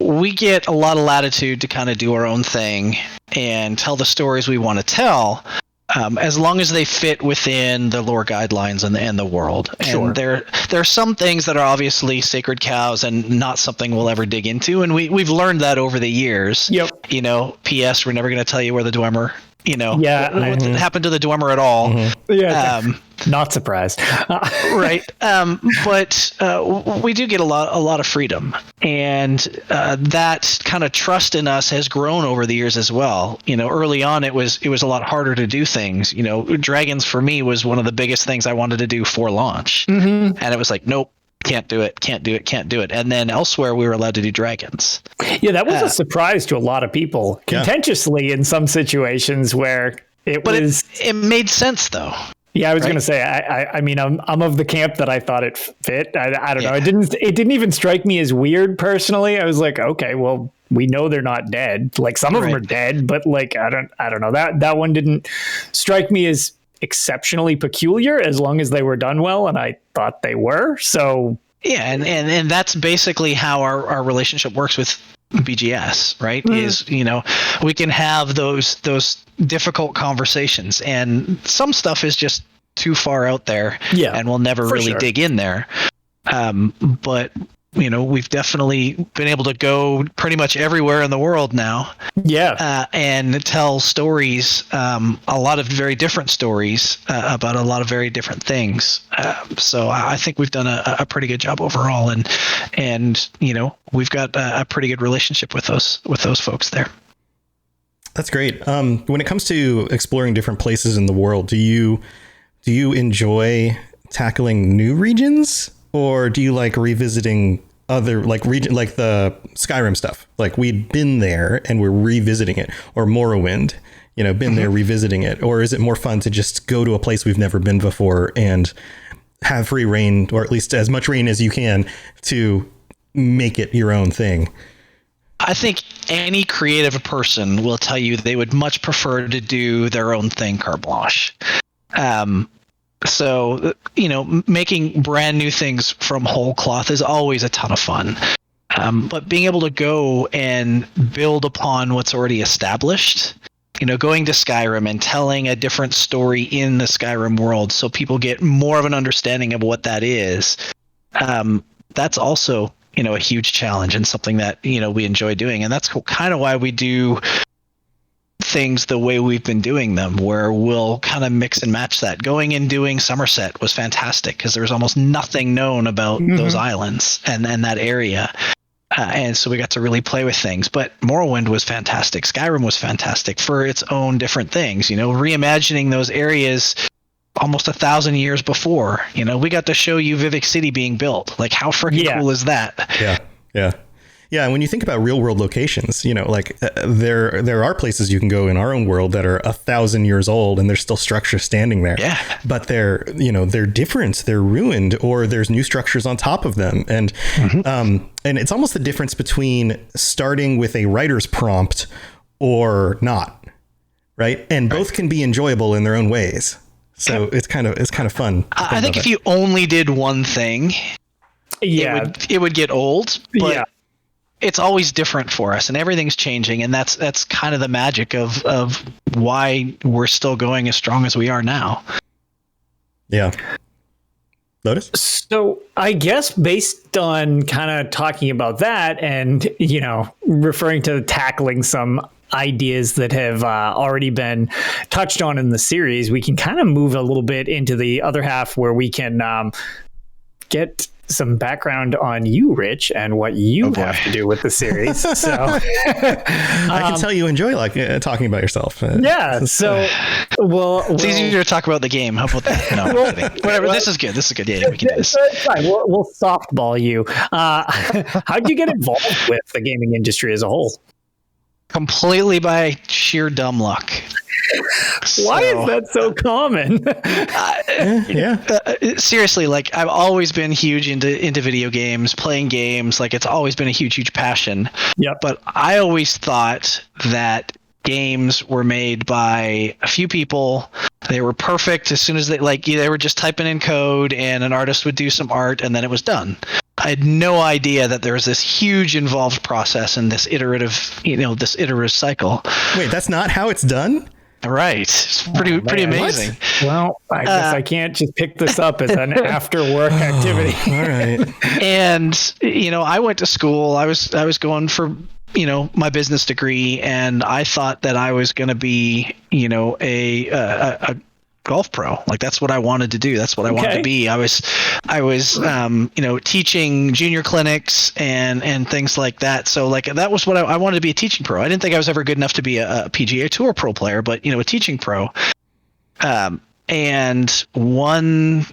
we get a lot of latitude to kind of do our own thing and tell the stories we want to tell. As long as they fit within the lore guidelines and the world. Sure. And there are some things that are obviously sacred cows and not something we'll ever dig into. And we've learned that over the years. Yep. P.S. We're never going to tell you where the Dwemer, what happened to the Dwemer at all. Mm-hmm. Yeah. Not surprised. Right. But we do get a lot of freedom, and that kind of trust in us has grown over the years as well. Early on it was a lot harder to do things. Dragons for me was one of the biggest things I wanted to do for launch. Mm-hmm. And it was like, nope, can't do it. And then elsewhere we were allowed to do dragons. Yeah, that was a surprise to a lot of people, contentiously in some situations where it made sense though. Yeah, I was going to say, I mean, I'm of the camp that I thought it fit. I don't know. It didn't even strike me as weird personally. I was like, okay, well, we know they're not dead. Like, some of them are dead, but like, I don't know. That one didn't strike me as exceptionally peculiar, as long as they were done well, and I thought they were. So yeah, and that's basically how our relationship works with BGS, right? Is we can have those difficult conversations, and some stuff is just too far out there, and we'll never really dig in there. But we've definitely been able to go pretty much everywhere in the world now. Yeah. And tell stories, a lot of very different stories about a lot of very different things. So I think we've done a pretty good job overall, and we've got a pretty good relationship with those folks there. That's great. When it comes to exploring different places in the world, do you enjoy tackling new regions, or do you like revisiting other region, like the Skyrim stuff? Like, we'd been there and we're revisiting it, or Morrowind, been there revisiting it, or is it more fun to just go to a place we've never been before and have free reign, or at least as much reign as you can, to make it your own thing. I think any creative person will tell you they would much prefer to do their own thing carte blanche. So, making brand new things from whole cloth is always a ton of fun. But being able to go and build upon what's already established, going to Skyrim and telling a different story in the Skyrim world so people get more of an understanding of what that is, that's also, a huge challenge and something that, we enjoy doing. And that's kind of why we do things the way we've been doing them, where we'll kind of mix and match that. Going and doing Somerset was fantastic because there was almost nothing known about those islands and that area. And so we got to really play with things. But Morrowind was fantastic. Skyrim was fantastic for its own different things, reimagining those areas almost 1,000 years before. We got to show you Vivek City being built. Like, how freaking cool is that? Yeah. And when you think about real world locations, there are places you can go in our own world that are 1,000 years old and there's still structure standing there. Yeah. But they're different, they're ruined, or there's new structures on top of them. And and it's almost the difference between starting with a writer's prompt or not. Right. And both can be enjoyable in their own ways. So it's kind of fun. I think if you only did one thing, it would get old. But it's always different for us, and everything's changing, and that's kind of the magic of why we're still going as strong as we are now. Yeah. Lotus? So I guess based on kind of talking about that and, referring to tackling some ideas that have already been touched on in the series, we can kind of move a little bit into the other half where we can get some background on you, Rich, and what you have to do with the series. So I can tell you enjoy talking about yourself. It's easier to talk about the game. How about that? No, whatever. This is good. Yeah, we can do this. Fine. We'll softball you. How'd you get involved with the gaming industry as a whole? Completely by sheer dumb luck. Why is that so common? Seriously, I've always been huge into video games, playing games. It's always been a huge passion. Yeah. But I always thought that games were made by a few people. They were perfect as soon as they were just typing in code and an artist would do some art and then it was done. I had no idea that there was this huge involved process and this iterative cycle. Wait, that's not how it's done? Right. It's pretty amazing. What? Well, I guess I can't just pick this up as an after work activity. All right. And, I went to school. I was going for, my business degree, and I thought that I was going to be, a golf pro. That's what I wanted to do. That's what I wanted to be. I was teaching junior clinics and things like that. So that was what I wanted to be, a teaching pro. I didn't think I was ever good enough to be a PGA Tour pro player, but a teaching pro. And one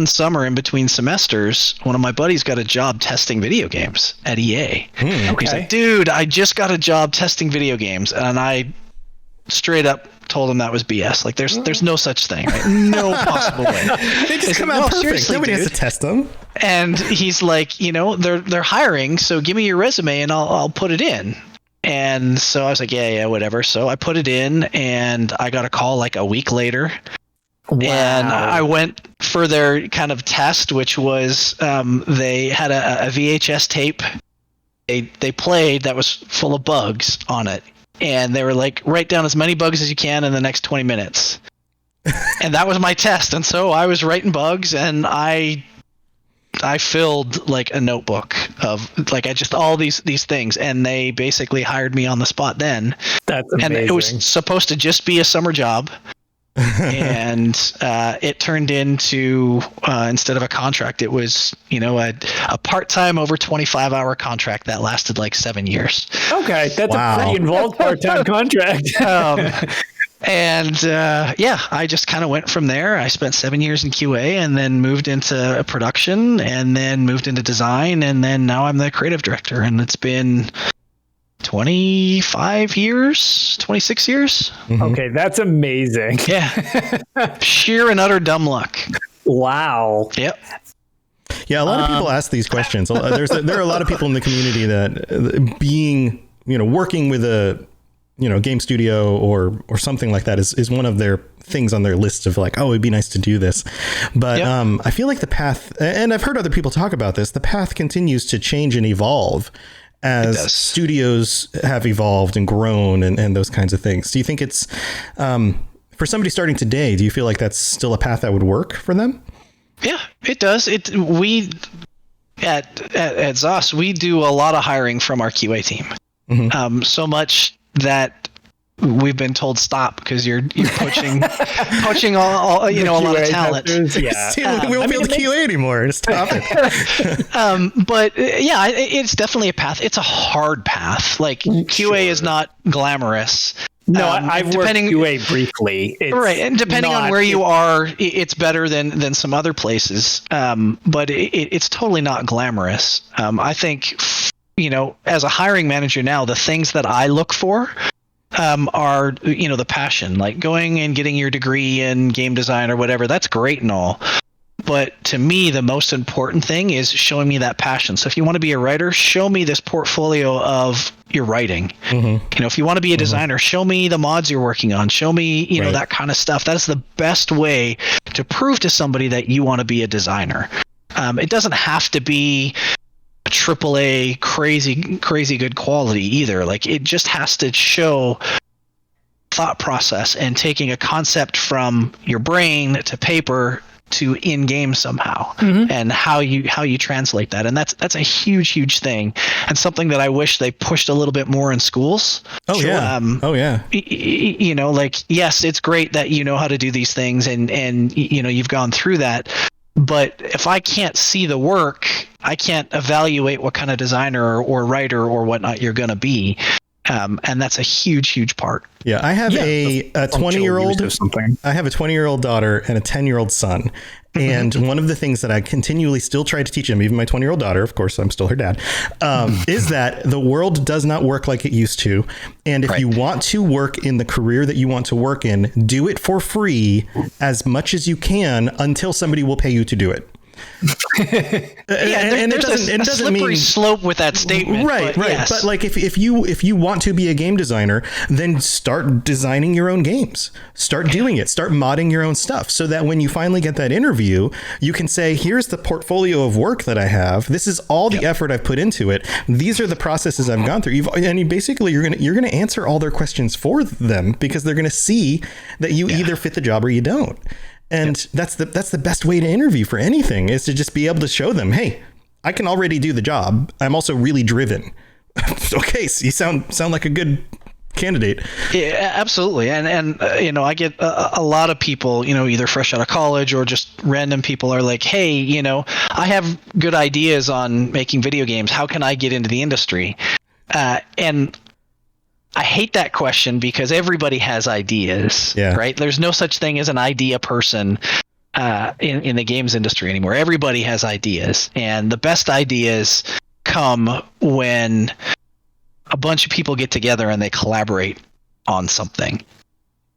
summer in between semesters, one of my buddies got a job testing video games at EA. He's like, dude, I just got a job testing video games. And I straight up told him that was BS. There's no such thing. Right? No possible way. They just come out perfect. Nobody has to test them. And he's like, they're hiring, so give me your resume and I'll put it in. And so I was like, yeah, whatever. So I put it in and I got a call a week later. Wow. And I went for their kind of test, which was they had a VHS tape they played that was full of bugs on it. And they were like, write down as many bugs as you can in the next 20 minutes. And that was my test. And so I was writing bugs, and I filled a notebook of all these things. And they basically hired me on the spot then. That's amazing. And it was supposed to just be a summer job. And it turned into instead of a contract, it was a part-time over 25-hour contract that lasted 7 years. Okay, that's a pretty involved part-time contract. And I just kind of went from there. I spent 7 years in QA and then moved into production and then moved into design, and then now I'm the creative director, and it's been 26 years. Mm-hmm. Okay, that's amazing. Yeah. Sheer and utter dumb luck. Wow. Yep. Yeah, a lot of people ask these questions. There are a lot of people in the community that being, working with a, game studio or something like that is one of their things on their list of like, oh, it'd be nice to do this. But I feel like the path, and I've heard other people talk about this, the path continues to change and evolve as studios have evolved and grown and those kinds of things. Do you think it's, for somebody starting today, do you feel like that's still a path that would work for them? Yeah, it does. We at ZOS, we do a lot of hiring from our QA team. Mm-hmm. So much that we've been told stop because you're poaching all a lot of talent. Yeah, we won't be able to QA anymore. Stop it. But it's definitely a path. It's a hard path. Like QA is not glamorous. No, I've worked QA briefly. Right, and depending on where you are, it's better than some other places. But it's totally not glamorous. I think, as a hiring manager now, the things that I look for are, the passion, like going and getting your degree in game design or whatever. That's great and all. But to me, the most important thing is showing me that passion. So if you want to be a writer, show me this portfolio of your writing. Mm-hmm. If you want to be a designer, show me the mods you're working on. Show me, that kind of stuff. That's the best way to prove to somebody that you want to be a designer. It doesn't have to be a AAA crazy good quality either. Like, it just has to show thought process and taking a concept from your brain to paper to in-game somehow, and how you translate that. And that's a huge thing, and something that I wish they pushed a little bit more in schools. Yes, it's great that you know how to do these things and you've gone through that, but if I can't see the work, I can't evaluate what kind of designer or writer or whatnot you're going to be. And that's a huge part. Yeah, I have a 20-year-old. I have a 20-year-old daughter and a 10-year-old son. And one of the things that I continually still try to teach them, even my 20-year-old daughter, of course, I'm still her dad, is that the world does not work like it used to. And if you want to work in the career that you want to work in, do it for free as much as you can until somebody will pay you to do it. There's a slippery slope with that statement, right? Yes. But like, if you want to be a game designer, then start designing your own games. Start doing it. Start modding your own stuff, so that when you finally get that interview, you can say, "Here's the portfolio of work that I have. This is all the effort I've put into it. These are the processes I've gone through." You're gonna answer all their questions for them, because they're gonna see that you either fit the job or you don't. And that's the best way to interview for anything, is to just be able to show them, hey, I can already do the job. I'm also really driven. Okay, so you sound like a good candidate. Yeah, absolutely. And I get a lot of people, either fresh out of college or just random people are like, hey, I have good ideas on making video games. How can I get into the industry? And I hate that question, because everybody has ideas, right? There's no such thing as an idea person in the games industry anymore. Everybody has ideas, and the best ideas come when a bunch of people get together and they collaborate on something.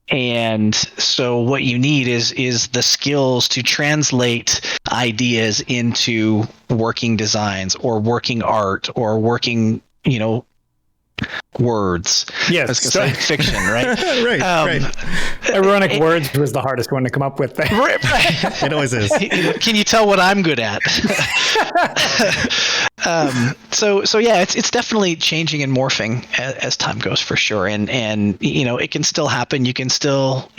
And so what you need is the skills to translate ideas into working designs or working art or working, words. Yes, I was gonna say fiction, right? right. Ironic words was the hardest one to come up with there. Right. It always is. Can you tell what I'm good at? So yeah, it's definitely changing and morphing as time goes, for sure. And it can still happen. You can still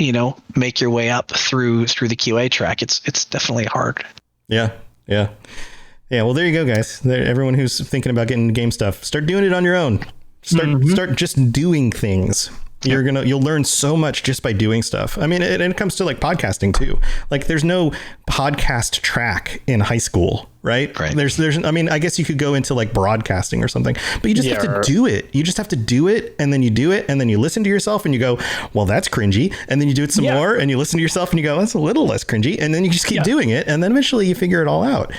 make your way up through the QA track. It's definitely hard. Yeah. Well, there you go, guys. Everyone who's thinking about getting into game stuff, start doing it on your own. Start just doing things. You'll learn so much just by doing stuff. I mean, and it comes to like podcasting too. Like, there's no podcast track in high school, right? There's I mean, I guess you could go into like broadcasting or something, but you just have to do it. You just have to do it, and then you do it, and then you listen to yourself and you go, well, that's cringy. And then you do it some more, and you listen to yourself and you go, that's a little less cringy. And then you just keep doing it, and then eventually you figure it all out.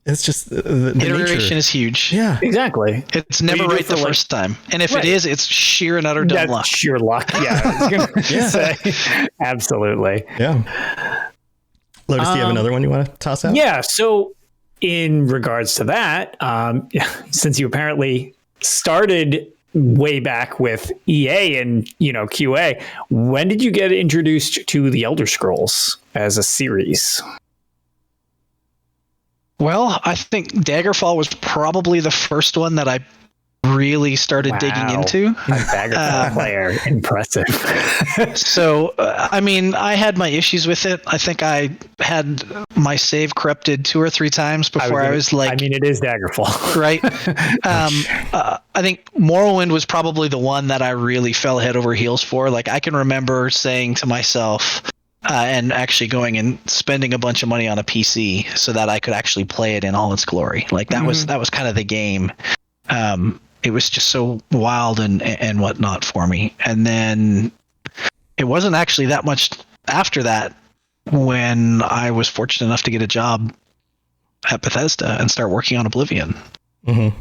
It's just the iteration nature is huge. Yeah, exactly. It's never right the first time, and if it is, it's sheer and utter dumb luck. Sheer luck. Yeah, I was gonna say, absolutely. Yeah. Lotus, do you have another one you want to toss out? Yeah. So in regards to that, since you apparently started way back with EA and, QA, when did you get introduced to the Elder Scrolls as a series? Well, I think Daggerfall was probably the first one that I really started digging into. A Daggerfall player. Impressive. So, I had my issues with it. I think I had my save corrupted 2 or 3 times before I was like... it is Daggerfall. Right? I think Morrowind was probably the one that I really fell head over heels for. Like, I can remember saying to myself... and actually going and spending a bunch of money on a PC so that I could actually play it in all its glory. Like that was kind of the game. It was just so wild and whatnot for me. And then it wasn't actually that much after that when I was fortunate enough to get a job at Bethesda and start working on Oblivion. Mm-hmm.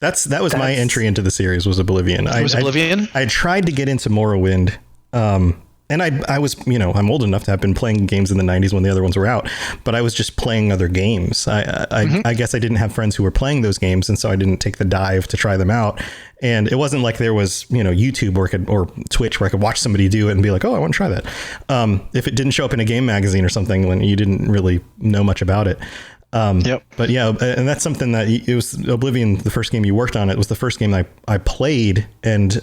That was my entry into the series, was Oblivion. Oblivion? I tried to get into Morrowind. And I was, I'm old enough to have been playing games in the 90s when the other ones were out, but I was just playing other games. I guess I didn't have friends who were playing those games, and so I didn't take the dive to try them out. And it wasn't like there was, YouTube or Twitch where I could watch somebody do it and be like, oh, I want to try that. If it didn't show up in a game magazine or something when you didn't really know much about it. But yeah, and that's something that it was Oblivion, the first game you worked on. It was the first game I played, and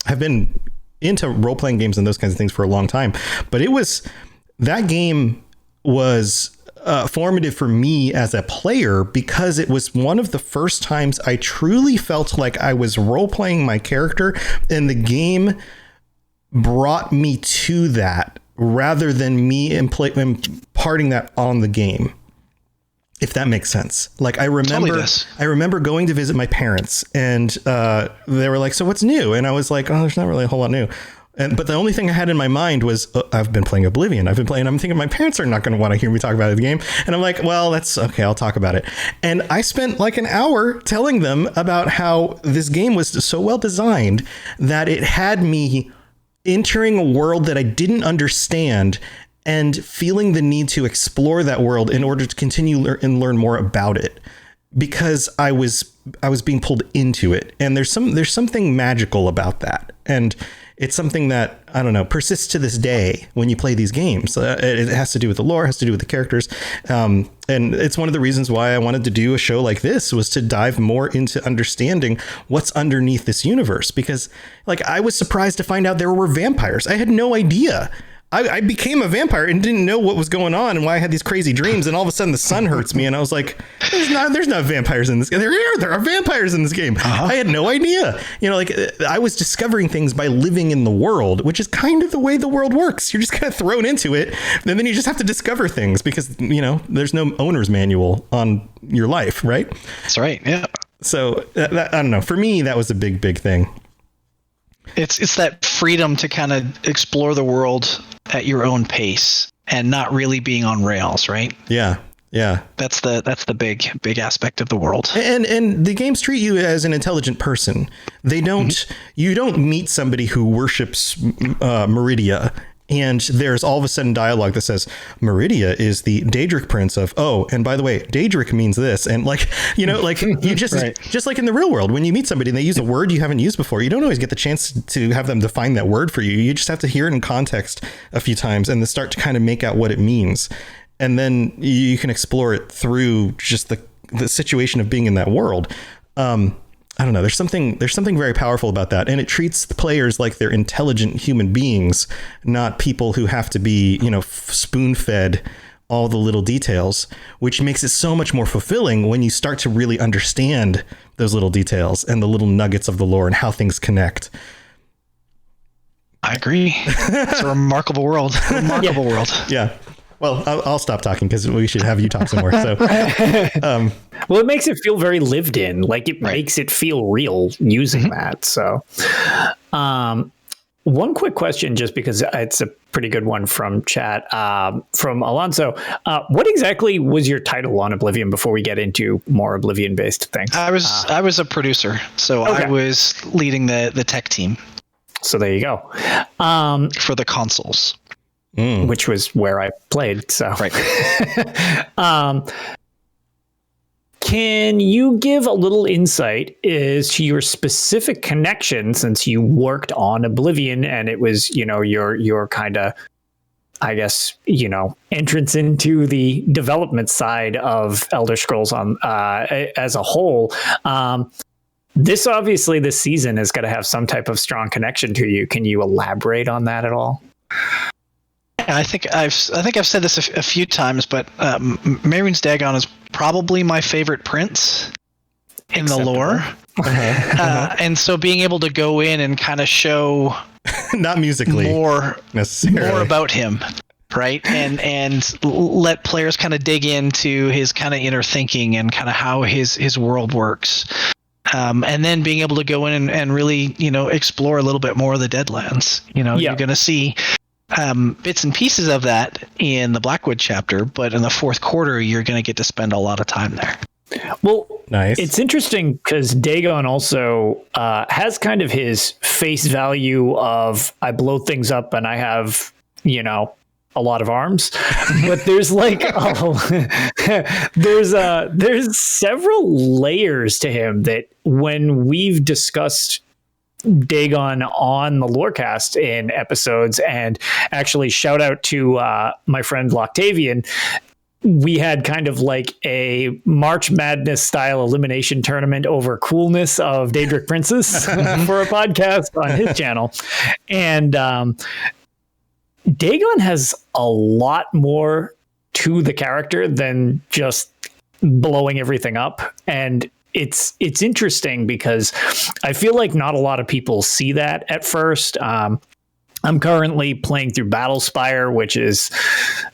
have been into role-playing games and those kinds of things for a long time. But that game was formative for me as a player because it was one of the first times I truly felt like I was role-playing my character, and the game brought me to that rather than me imparting that on the game. If that makes sense. Like I remember going to visit my parents, and they were like, so what's new? And I was like, oh, there's not really a whole lot new. But the only thing I had in my mind was, I've been playing Oblivion. I'm thinking my parents are not going to want to hear me talk about the game. And I'm like, well, that's okay. I'll talk about it. And I spent like an hour telling them about how this game was so well designed that it had me entering a world that I didn't understand and feeling the need to explore that world in order to continue and learn more about it, because I was being pulled into it. And there's something magical about that. And it's something that, I don't know, persists to this day when you play these games. It has to do with the lore, has to do with the characters. And it's one of the reasons why I wanted to do a show like this, was to dive more into understanding what's underneath this universe. Because like, I was surprised to find out there were vampires. I had no idea. I became a vampire and didn't know what was going on and why I had these crazy dreams. And all of a sudden the sun hurts me. And I was like, there's not vampires in this game. There are vampires in this game. I had no idea. I was discovering things by living in the world, which is kind of the way the world works. You're just kind of thrown into it. And then you just have to discover things because, there's no owner's manual on your life. Right. That's right. Yeah. So I don't know. For me, that was a big, big thing. It's that freedom to kind of explore the world at your own pace and not really being on rails, right? Yeah. Yeah. That's the big aspect of the world. And the games treat you as an intelligent person. They don't you don't meet somebody who worships Meridia, and there's all of a sudden dialogue that says Meridia is the Daedric prince of, and by the way, Daedric means this. And you just, right. Just like in the real world, when you meet somebody and they use a word you haven't used before, you don't always get the chance to have them define that word for you. You just have to hear it in context a few times and then start to kind of make out what it means. And then you can explore it through just the situation of being in that world. I don't know. There's something very powerful about that. And it treats the players like they're intelligent human beings, not people who have to be, spoon fed all the little details, which makes it so much more fulfilling when you start to really understand those little details and the little nuggets of the lore and how things connect. I agree. It's a remarkable world. World. Yeah. Well, I'll stop talking because we should have you talk some more. So, well, it makes it feel very lived in, like it makes it feel real using that. So, one quick question, just because it's a pretty good one from chat, from Alonso. What exactly was your title on Oblivion before we get into more Oblivion based things? I was a producer, so okay. I was leading the tech team. So there you go. For the consoles. which was where I played. So, Right. Can you give a little insight as to your specific connection, since you worked on Oblivion and it was, your kind of, I guess, entrance into the development side of Elder Scrolls on as a whole. This season is going to have some type of strong connection to you. Can you elaborate on that at all? I think I've said this a few times, but Mehrunes Dagon is probably my favorite prince in the lore. And so being able to go in and kind of show not musically more about him, right, and let players kind of dig into his kind of inner thinking and kind of how his world works. And then being able to go in and really, explore a little bit more of the Deadlands. You're going to see bits and pieces of that in the Blackwood chapter, but in the fourth quarter, you're going to get to spend a lot of time there. Well, nice. It's interesting because Dagon also has kind of his face value of I blow things up and I have, a lot of arms, but there's there's several layers to him that when we've discussed Dagon on the Lorecast in episodes, and actually shout out to my friend Loctavian, we had kind of like a March Madness style elimination tournament over coolness of Daedric Princes for a podcast on his channel. And Dagon has a lot more to the character than just blowing everything up. And it's interesting because I feel like not a lot of people see that at first. I'm currently playing through Battlespire, which is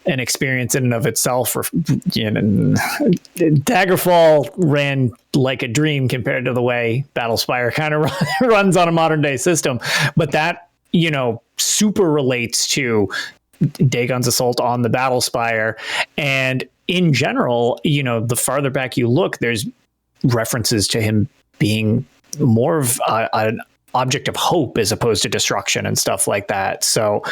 an experience in and of itself. Daggerfall ran like a dream compared to the way Battlespire kind of runs on a modern day system. But that, super relates to Dagon's assault on the Battlespire. And in general, the farther back you look, there's references to him being more of an object of hope as opposed to destruction and stuff like that. So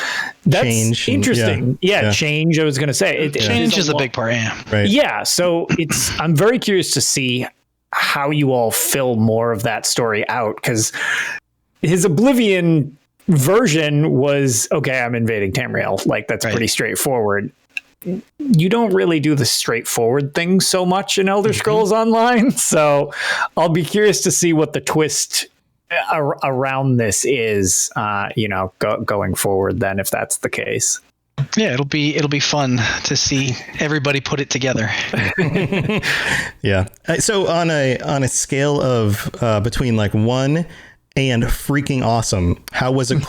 that's change, interesting. Change. I was going to say change is a big part. Yeah. Right. Yeah. So I'm very curious to see how you all fill more of that story out, because his Oblivion version was, okay, I'm invading Tamriel. Like, that's pretty straightforward. You don't really do the straightforward things so much in Elder Scrolls Online. So I'll be curious to see what the twist around this is, going forward then, if that's the case. Yeah, it'll be fun to see everybody put it together. Yeah. So on a scale of between like 1 and freaking awesome, how was it?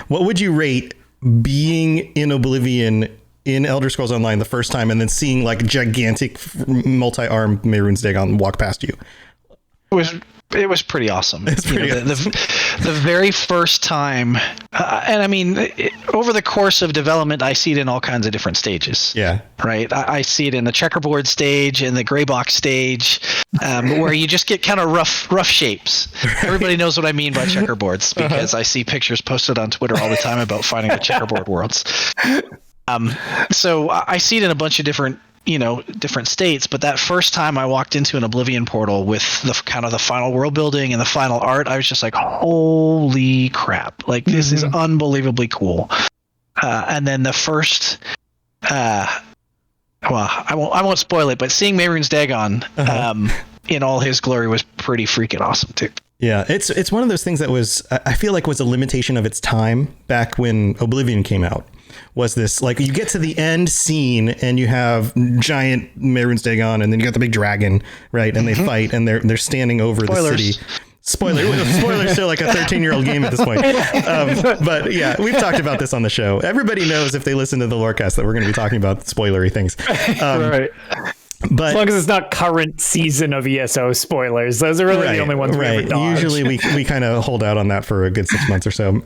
What would you rate being in Oblivion in Elder Scrolls Online the first time, and then seeing like gigantic multi-armed Mehrunes Dagon walk past you? It was pretty awesome. It's pretty awesome. The very first time, and I mean, over the course of development, I see it in all kinds of different stages. Yeah. Right. I see it in the checkerboard stage and the gray box stage, where you just get kind of rough shapes. Everybody knows what I mean by checkerboards, because I see pictures posted on Twitter all the time about finding the checkerboard worlds. So I see it in a bunch of different states, but that first time I walked into an Oblivion portal with the kind of the final world building and the final art, I was just like, holy crap, like this is unbelievably cool. And then the first, I won't spoil it, but seeing Mehrunes Dagon in all his glory was pretty freaking awesome too. Yeah, it's one of those things that I feel like was a limitation of its time back when Oblivion came out. Was this like you get to the end scene and you have giant Mehrunes Dagon, and then you got the big dragon, right? And they fight, and they're standing over the city. Spoilers to like a 13-year-old game at this point. But yeah, we've talked about this on the show. Everybody knows if they listen to the Lorecast that we're going to be talking about spoilery things. Right. But as long as it's not current season of ESO spoilers, those are really the only ones we ever dodge. Usually we kind of hold out on that for a good 6 months or so.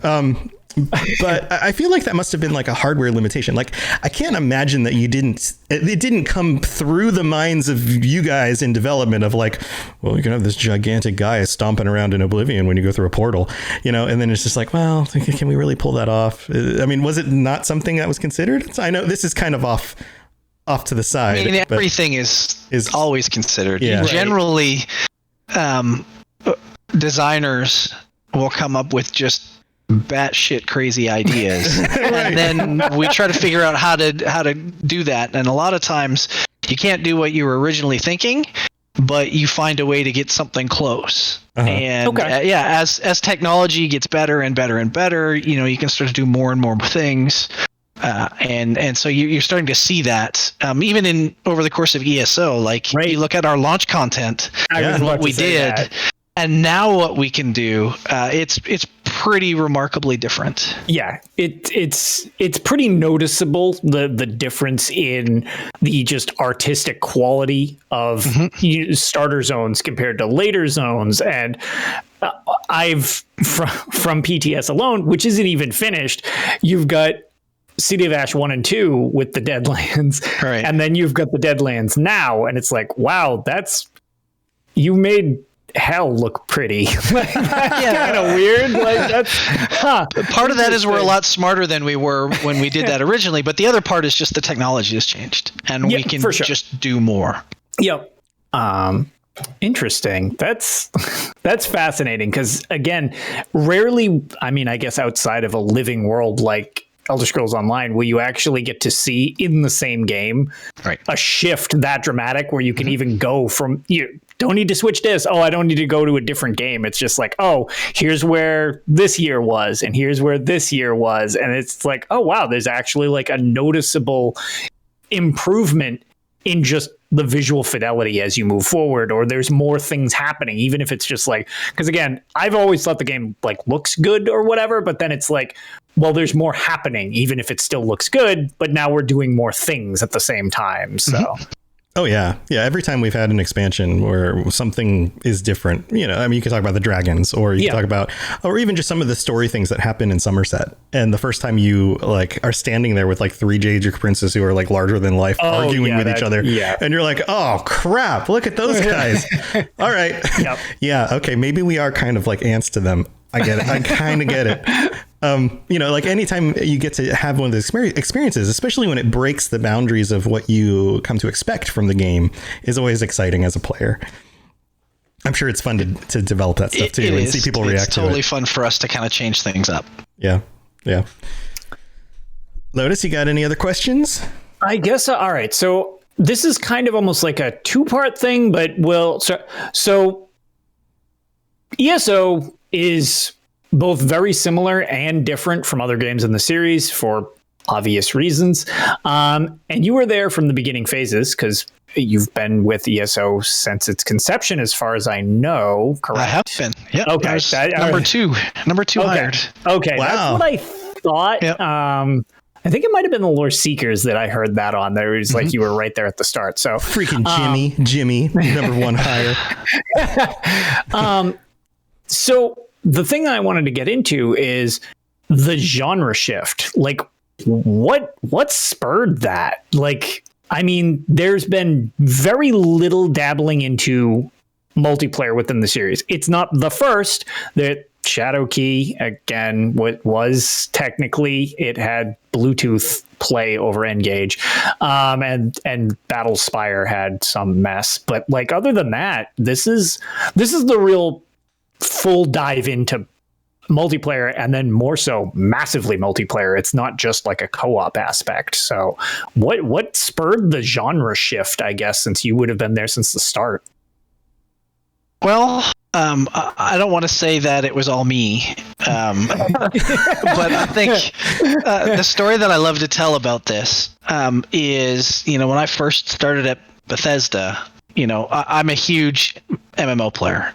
But I feel like that must have been like a hardware limitation. Like, I can't imagine that it didn't come through the minds of you guys in development of like, well, you can have this gigantic guy stomping around in Oblivion when you go through a portal, and then it's just like, well, can we really pull that off? I mean, was it not something that was considered? I know this is kind of off to the side. I mean, everything is always considered. Yeah. Generally, designers will come up with just batshit crazy ideas, and then we try to figure out how to do that. And a lot of times, you can't do what you were originally thinking, but you find a way to get something close. And as technology gets better and better and better, you can start to do more and more things. And so you're starting to see that even over the course of ESO, like you look at our launch content and what we did, and now what we can do, it's pretty remarkably different. Yeah, it's pretty noticeable the difference in the just artistic quality of starter zones compared to later zones. And I've from PTS alone, which isn't even finished, you've got City of Ash 1 and 2 with the Deadlands, right. And then you've got the Deadlands now, and it's like, wow, you made hell look pretty. That's kind of weird. Like, that's part of that is we're a lot smarter than we were when we did that originally, but the other part is just the technology has changed, and we can just do more. Yep. Interesting. That's fascinating, because again, rarely, I mean, I guess outside of a living world like Elder Scrolls Online, will you actually get to see in the same game a shift that dramatic where you can even go from, you don't need to switch this. Oh, I don't need to go to a different game. It's just like, oh, here's where this year was, and here's where this year was. And it's like, oh, wow, there's actually like a noticeable improvement in just the visual fidelity as you move forward, or there's more things happening, even if it's just like, because again, I've always thought the game like looks good or whatever, but then it's like, well, there's more happening, even if it still looks good, but now we're doing more things at the same time. So Oh, yeah. Yeah. Every time we've had an expansion where something is different, I mean, you can talk about the dragons, or you can talk about, or even just some of the story things that happen in Somerset. And the first time you like are standing there with like 3 Jadric princes who are like larger than life arguing with each other. Yeah. And you're like, oh, crap, look at those guys. All right. Yep. Yeah. Okay. Maybe we are kind of like ants to them. I get it. I kind of get it. Like anytime you get to have one of those experiences, especially when it breaks the boundaries of what you come to expect from the game, is always exciting as a player. I'm sure it's fun to develop that stuff too and see people react to it. It's totally fun for us to kind of change things up. Yeah. Yeah. Lotus, you got any other questions? I guess. All right. So this is kind of almost like a 2-part thing, but so ESO is both very similar and different from other games in the series for obvious reasons. And you were there from the beginning phases because you've been with ESO since its conception, as far as I know, correct? I have been. Yeah. Okay. Number two hired. Okay. Wow. That's what I thought. Yep. I think it might have been the Lore Seekers that I heard that on. There was like you were right there at the start. So freaking Jimmy, number 1 hire. So the thing that I wanted to get into is the genre shift. Like, what spurred that? Like, I mean, there's been very little dabbling into multiplayer within the series. It's not the first. That Shadowkey, again, what was technically, it had Bluetooth play over Engage, and Battlespire had some mess. But like, other than that, this is the real full dive into multiplayer, and then more so massively multiplayer. It's not just like a co-op aspect. So what spurred the genre shift, I guess, since you would have been there since the start? Well, I don't want to say that it was all me, but I think the story that I love to tell about this is, when I first started at Bethesda, I'm a huge MMO player,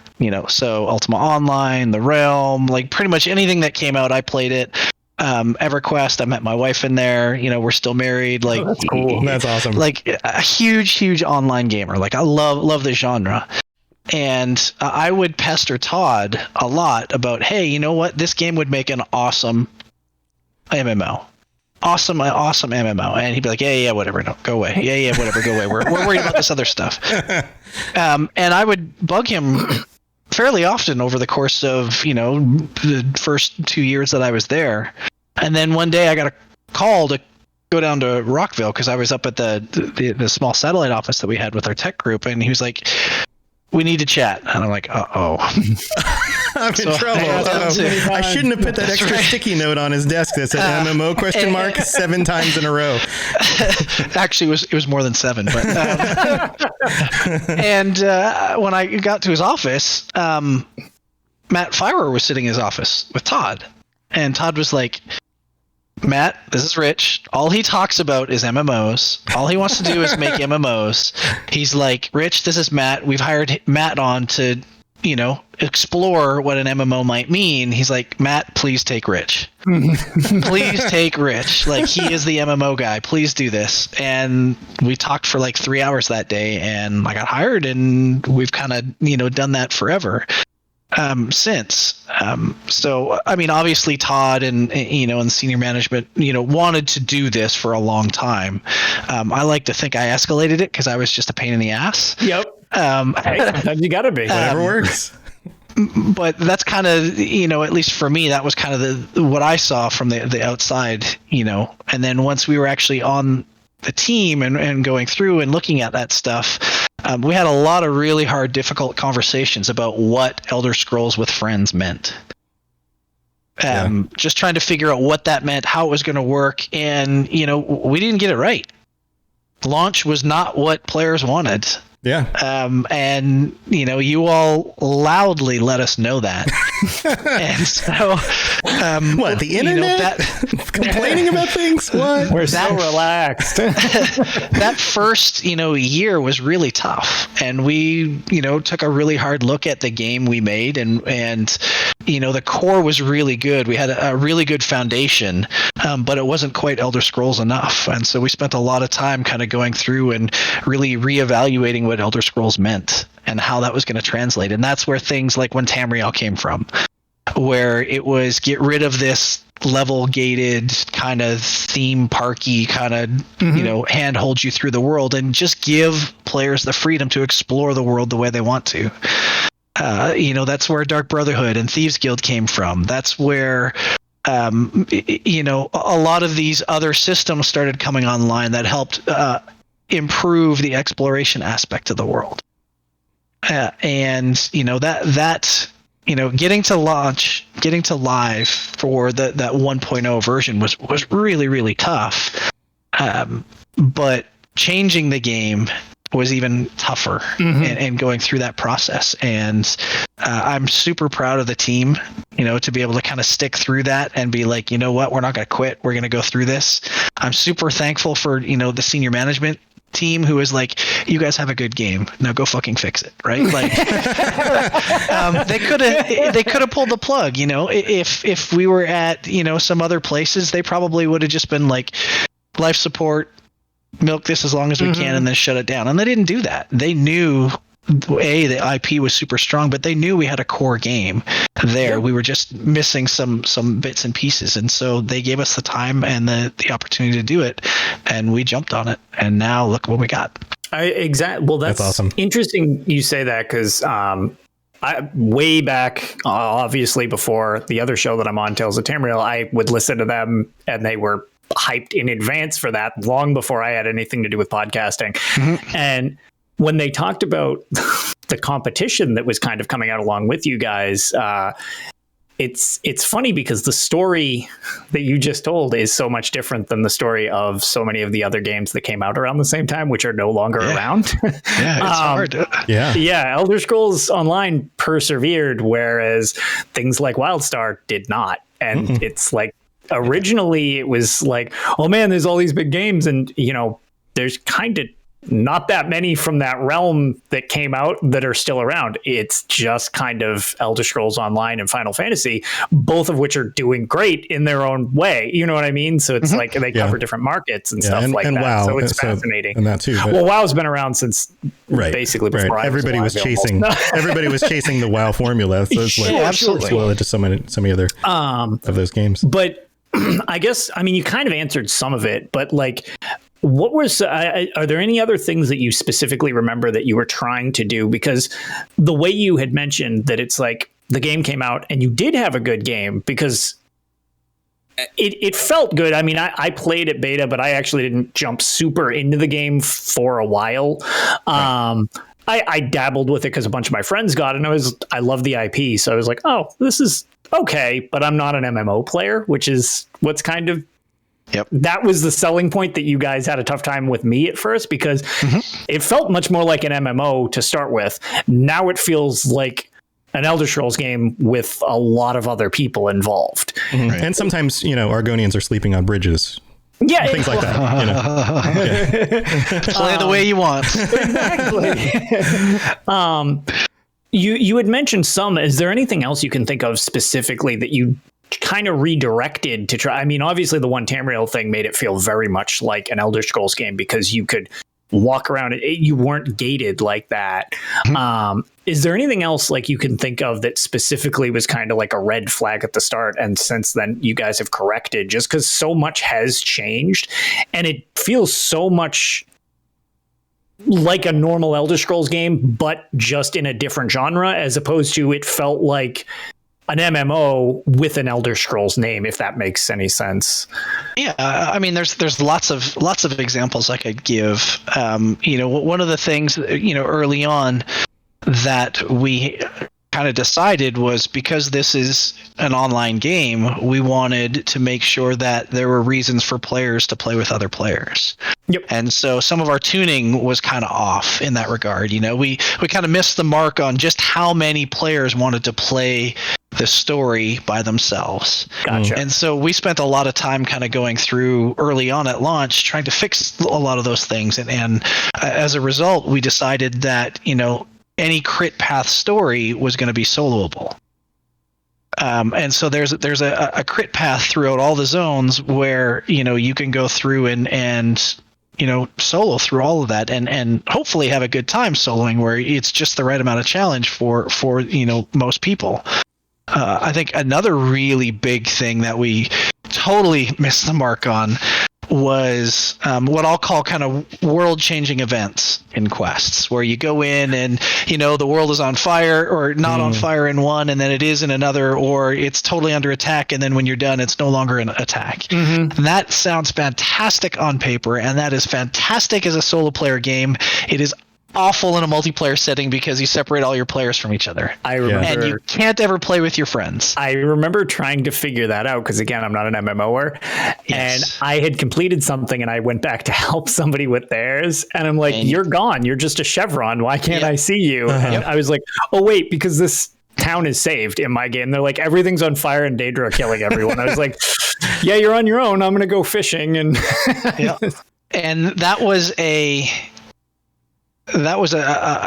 so Ultima Online, The Realm, like pretty much anything that came out, I played it. EverQuest. I met my wife in there. We're still married. Like, that's cool. That's awesome. Like a huge online gamer. Like, I love the genre. And I would pester Todd a lot about, hey, you know what? This game would make an awesome MMO. Awesome MMO. And he'd be like, yeah, whatever. No, go away. Yeah, whatever. Go away. We're worried about this other stuff. And I would bug him fairly often over the course of, the first 2 years that I was there. And then one day I got a call to go down to Rockville because I was up at the small satellite office that we had with our tech group. And he was like, we need to chat. And I'm like, uh-oh. I'm in trouble. I shouldn't have put that extra sticky note on his desk that said MMO question mark 7 times in a row. Actually, it was more than 7. But and when I got to his office, Matt Firer was sitting in his office with Todd. And Todd was like, Matt, this is Rich. All he talks about is MMOs. All he wants to do is make MMOs. He's like, Rich, this is Matt. We've hired Matt on to, explore what an MMO might mean. He's like, Matt, please take Rich. Please take Rich. Like, he is the MMO guy. Please do this. And we talked for like 3 hours that day, and I got hired, and we've kind of, done that forever. Since. So, I mean, obviously Todd and the senior management, wanted to do this for a long time. I like to think I escalated it because I was just a pain in the ass. Yep. Hey, you gotta be. Whatever works. But that's kind of, at least for me, that was kind of what I saw from the outside, and then once we were actually on the team and going through and looking at that stuff, we had a lot of really hard, difficult conversations about what Elder Scrolls with Friends meant. Just trying to figure out what that meant, how it was going to work. And, we didn't get it right. Launch was not what players wanted. Yeah. And, you all loudly let us know that. And so, what, the internet? Complaining about things? What? We're so relaxed. That first, year was really tough. And we, took a really hard look at the game we made, and the core was really good. We had a really good foundation, but it wasn't quite Elder Scrolls enough. And so we spent a lot of time kind of going through and really reevaluating what Elder Scrolls meant and how that was going to translate. And that's where things like when Tamriel came from, where it was get rid of this level gated kind of theme parky kind of hand hold you through the world and just give players the freedom to explore the world the way they want to. That's where Dark Brotherhood and Thieves Guild came from. That's where a lot of these other systems started coming online that helped improve the exploration aspect of the world. And getting to launch, getting to live for that 1.0 version was really, really tough. But changing the game was even tougher and going through that process. And I'm super proud of the team, to be able to kind of stick through that and be like, you know what, we're not going to quit. We're going to go through this. I'm super thankful for, the senior management team who is like, you guys have a good game, now go fucking fix it, right? Like, they could have pulled the plug, if we were at some other places, they probably would have just been like, life support, milk this as long as we can, and then shut it down. And they didn't do that. They knew the IP was super strong, but they knew we had a core game there. We were just missing some bits and pieces, and so they gave us the time and the opportunity to do it, and we jumped on it. And now look what we got. Exactly. Well, that's awesome. Interesting you say that, because way back, obviously before the other show that I'm on, Tales of Tamriel, I would listen to them, and they were hyped in advance for that long before I had anything to do with podcasting. And when they talked about the competition that was kind of coming out along with you guys, it's funny because the story that you just told is so much different than the story of so many of the other games that came out around the same time, which are no longer around. Yeah, it's hard. Yeah, Elder Scrolls Online persevered, whereas things like WildStar did not. And it's like, originally it was like, oh man, there's all these big games, and there's kind of not that many from that realm that came out that are still around. It's just kind of Elder Scrolls Online and Final Fantasy, both of which are doing great in their own way. You know what I mean? So it's like they cover different markets and stuff like that. WoW, so it's fascinating. And that too. But, well, WoW's been around since basically before I everybody was chasing. Everybody was chasing the WoW formula. So it's like absolutely. Well, into so many other of those games. But I guess, I mean, you kind of answered some of it, but like, what was, are there any other things that you specifically remember that you were trying to do? Because the way you had mentioned that it's like the game came out and you did have a good game because it felt good. I mean, I played at beta, but I actually didn't jump super into the game for a while. I dabbled with it because a bunch of my friends got it, and I love the IP. So I was like, oh, this is okay, but I'm not an MMO player, which is what's kind of, that was the selling point that you guys had a tough time with me at first, because it felt much more like an MMO to start with. Now it feels like an Elder Scrolls game with a lot of other people involved. And sometimes, Argonians are sleeping on bridges. Yeah, things like that. Play the way you want. Exactly. You had mentioned some. Is there anything else you can think of specifically that you kind of redirected to try? I mean, obviously the one Tamriel thing made it feel very much like an Elder Scrolls game because you could walk around it. You weren't gated like that. Is there anything else like you can think of that specifically was kind of like a red flag at the start, and since then you guys have corrected, just because so much has changed and it feels so much like a normal Elder Scrolls game, but just in a different genre, as opposed to it felt like an MMO with an Elder Scrolls name, if that makes any sense. Yeah, I mean, there's lots of examples I could give. One of the things, early on that we kind of decided was, because this is an online game, we wanted to make sure that there were reasons for players to play with other players. Yep. And so some of our tuning was kind of off in that regard. We kind of missed the mark on just how many players wanted to play the story by themselves. Gotcha. And so we spent a lot of time kind of going through early on at launch, trying to fix a lot of those things. And as a result, we decided that, any crit path story was going to be soloable. And so there's a crit path throughout all the zones where, you can go through and solo through all of that and hopefully have a good time soloing, where it's just the right amount of challenge for most people. I think another really big thing that we totally missed the mark on was what I'll call kind of world-changing events in quests, where you go in and the world is on fire or not on fire in one, and then it is in another, or it's totally under attack, and then when you're done, it's no longer an attack. And that sounds fantastic on paper, and that is fantastic as a solo player game. It is awful in a multiplayer setting because you separate all your players from each other. I remember, and you can't ever play with your friends. I remember trying to figure that out because, again, I'm not an MMOer. And I had completed something and I went back to help somebody with theirs. And I'm like, you're gone. You're just a chevron. Why can't I see you? And I was like, oh, wait, because this town is saved in my game. They're like, everything's on fire and Daedra killing everyone. I was like, yeah, you're on your own. I'm going to go fishing. And and that was a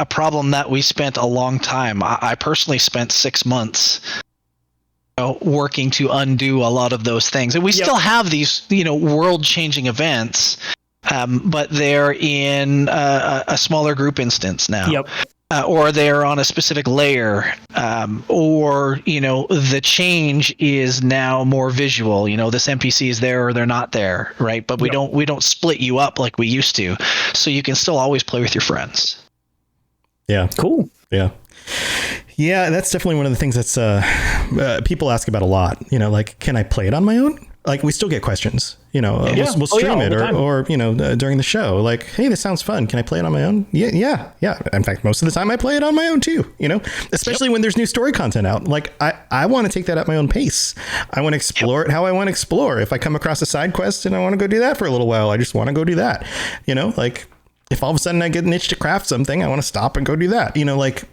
problem that we spent a long time. I personally spent 6 months working to undo a lot of those things. And we still have these, world-changing events, but they're in a smaller group instance now. Yep. Or they're on a specific layer, or the change is now more visual. This NPC is there or they're not there, right? But we don't split you up like we used to, so you can still always play with your friends. Yeah, cool. Yeah, that's definitely one of the things that's people ask about a lot. Like, can I play it on my own? Like, we still get questions, we'll stream it or during the show, like, hey, this sounds fun. Can I play it on my own? Yeah. In fact, most of the time I play it on my own too, especially when there's new story content out. Like, I want to take that at my own pace. I want to explore it how I want to explore. If I come across a side quest and I want to go do that for a little while, I just want to go do that, like, if all of a sudden I get an itch to craft something, I want to stop and go do that,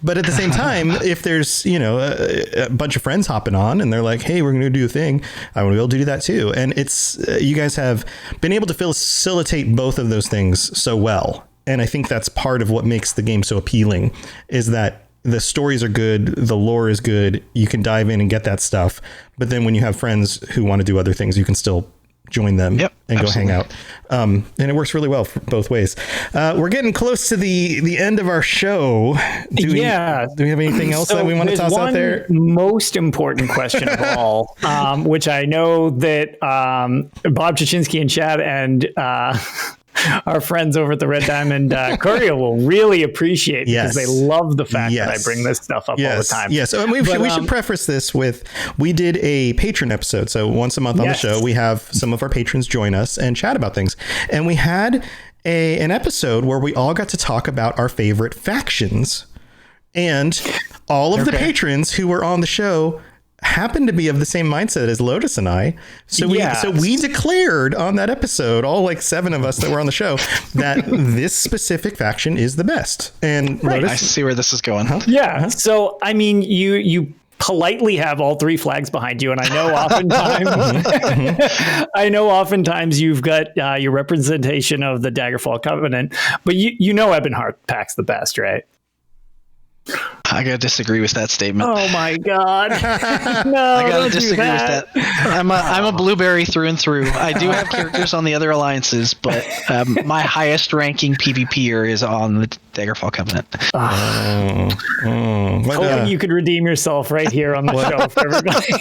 but at the same time, if there's, a bunch of friends hopping on and they're like, hey, we're going to do a thing, I want to be able to do that too. And it's, you guys have been able to facilitate both of those things so well. And I think that's part of what makes the game so appealing, is that the stories are good, the lore is good, you can dive in and get that stuff. But then when you have friends who want to do other things, you can still join them and go hang out. And it works really well for both ways. We're getting close to the end of our show. Do we have anything else that we want to toss out there? Most important question of all, which I know that Bob Chachinsky and Chad and our friends over at the Red Diamond Courier will really appreciate, because they love the fact that I bring this stuff up all the time. Yes. And we should preface this with, we did a patron episode. So once a month on the show, we have some of our patrons join us and chat about things. And we had an episode where we all got to talk about our favorite factions. And all of the patrons who were on the show happened to be of the same mindset as Lotus and I. So we declared on that episode, all like 7 of us that were on the show, that this specific faction is the best. And Lotus, I see where this is going. Yeah. So, I mean, you politely have all 3 flags behind you. And I know oftentimes you've got your representation of the Daggerfall Covenant, but you know Ebonheart Pack's the best, right? I gotta disagree with that statement. Oh my God! No, I gotta disagree with that. I'm a blueberry through and through. I do have characters on the other alliances, but my highest ranking PvPer is on the Daggerfall Covenant. Hoping you could redeem yourself right here on the show for everybody.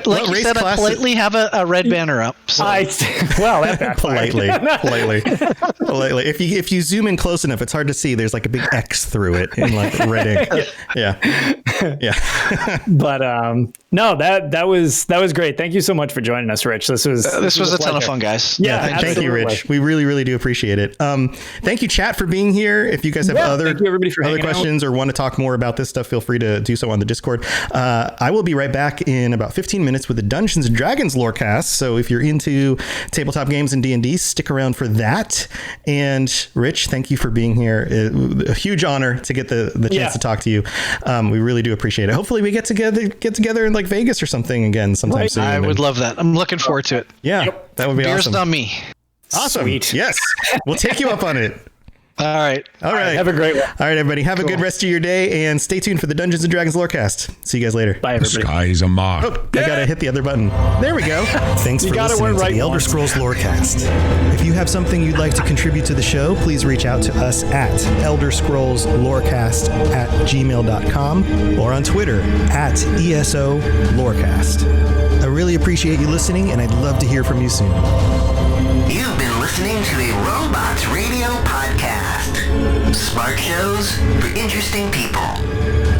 Like you said, I politely have a red banner up. So. That backfired. politely. If you zoom in close enough, it's hard to see. There's like a big X through it in like red ink. Yeah. But no, that was great. Thank you so much for joining us, Rich. This was a ton of fun, guys. Yeah, thank you, Rich. We really, really do appreciate it. Thank you, chat, for being here. If you guys have other questions or want to talk more about this stuff, feel free to do so on the Discord. I will be right back in about 15 minutes with the Dungeons and Dragons Lorecast. So if you're into tabletop games and D&D, stick around for that. And Rich, thank you for being here. A huge honor to get the chance to talk to you. We really do appreciate it. Hopefully we get together in like Vegas or something again sometime soon. I would love that. I'm looking forward to it. Yeah, that would be Beer's awesome. on me. Awesome. Sweet. Yes. We'll take you up on it. All right. Have a great one. All right, everybody. Have a good rest of your day, and stay tuned for the Dungeons and Dragons Lorecast. See you guys later. Bye, everybody. The sky's a mark. I gotta hit the other button. There we go. Thanks for listening to the Elder Scrolls Lorecast. If you have something you'd like to contribute to the show, please reach out to us at elderscrollslorecast@gmail.com or on Twitter @ESO Lorecast. I really appreciate you listening, and I'd love to hear from you soon. You've been listening to a Robots Radio podcast. Smart shows for interesting people.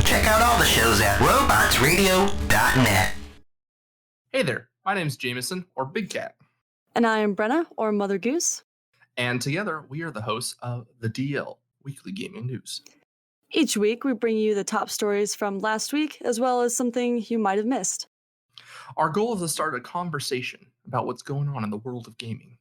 Check out all the shows at robotsradio.net. Hey there, my name's Jameson, or Big Cat. And I am Brenna, or Mother Goose. And together, we are the hosts of the DL, Weekly Gaming News. Each week, we bring you the top stories from last week, as well as something you might have missed. Our goal is to start a conversation about what's going on in the world of gaming.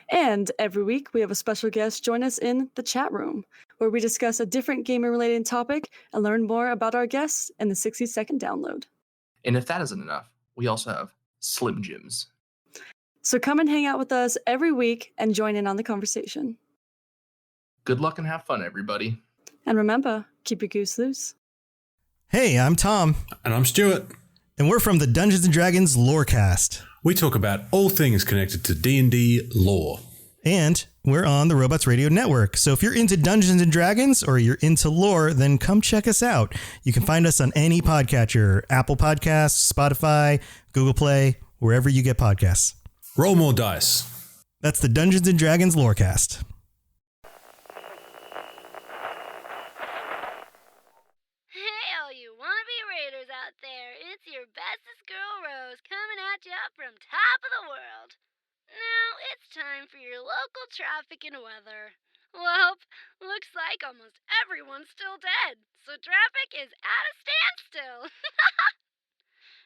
And every week, we have a special guest join us in the chat room, where we discuss a different gaming-related topic and learn more about our guests in the 60-second download. And if that isn't enough, we also have Slim Jims. So come and hang out with us every week and join in on the conversation. Good luck and have fun, everybody. And remember, keep your goose loose. Hey, I'm Tom. And I'm Stuart. And we're from the Dungeons and Dragons Lorecast. We talk about all things connected to D&D lore. And we're on the Robots Radio Network. So if you're into Dungeons and Dragons or you're into lore, then come check us out. You can find us on any podcatcher, Apple Podcasts, Spotify, Google Play, wherever you get podcasts. Roll more dice. That's the Dungeons and Dragons Lorecast. Hey, all you wannabe raiders out there, it's your bestest girl Rose coming at ya from top of the world. Now it's time for your local traffic and weather. Well, looks like almost everyone's still dead, so traffic is at a standstill.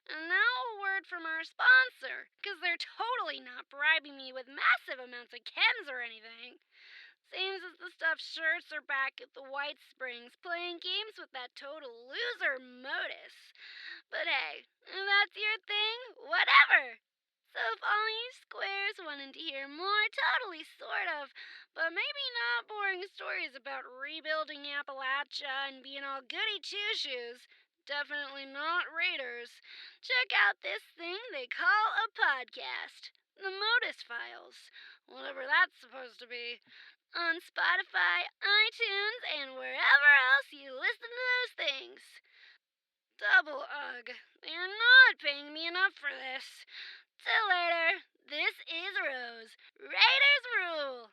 And now a word from our sponsor, because they're totally not bribing me with massive amounts of chems or anything. Seems as the stuffed shirts are back at the White Springs playing games with that total loser Modus. But hey, if that's your thing, whatever. So if all you squares wanted to hear more totally sort of, but maybe not boring stories about rebuilding Appalachia and being all goody two-shoes, definitely not Raiders, check out this thing they call a podcast. The Modus Files, whatever that's supposed to be, on Spotify, iTunes, and wherever else you listen to those things. Double ugh, they are not paying me enough for this. Till later, this is Rose. Raiders rule!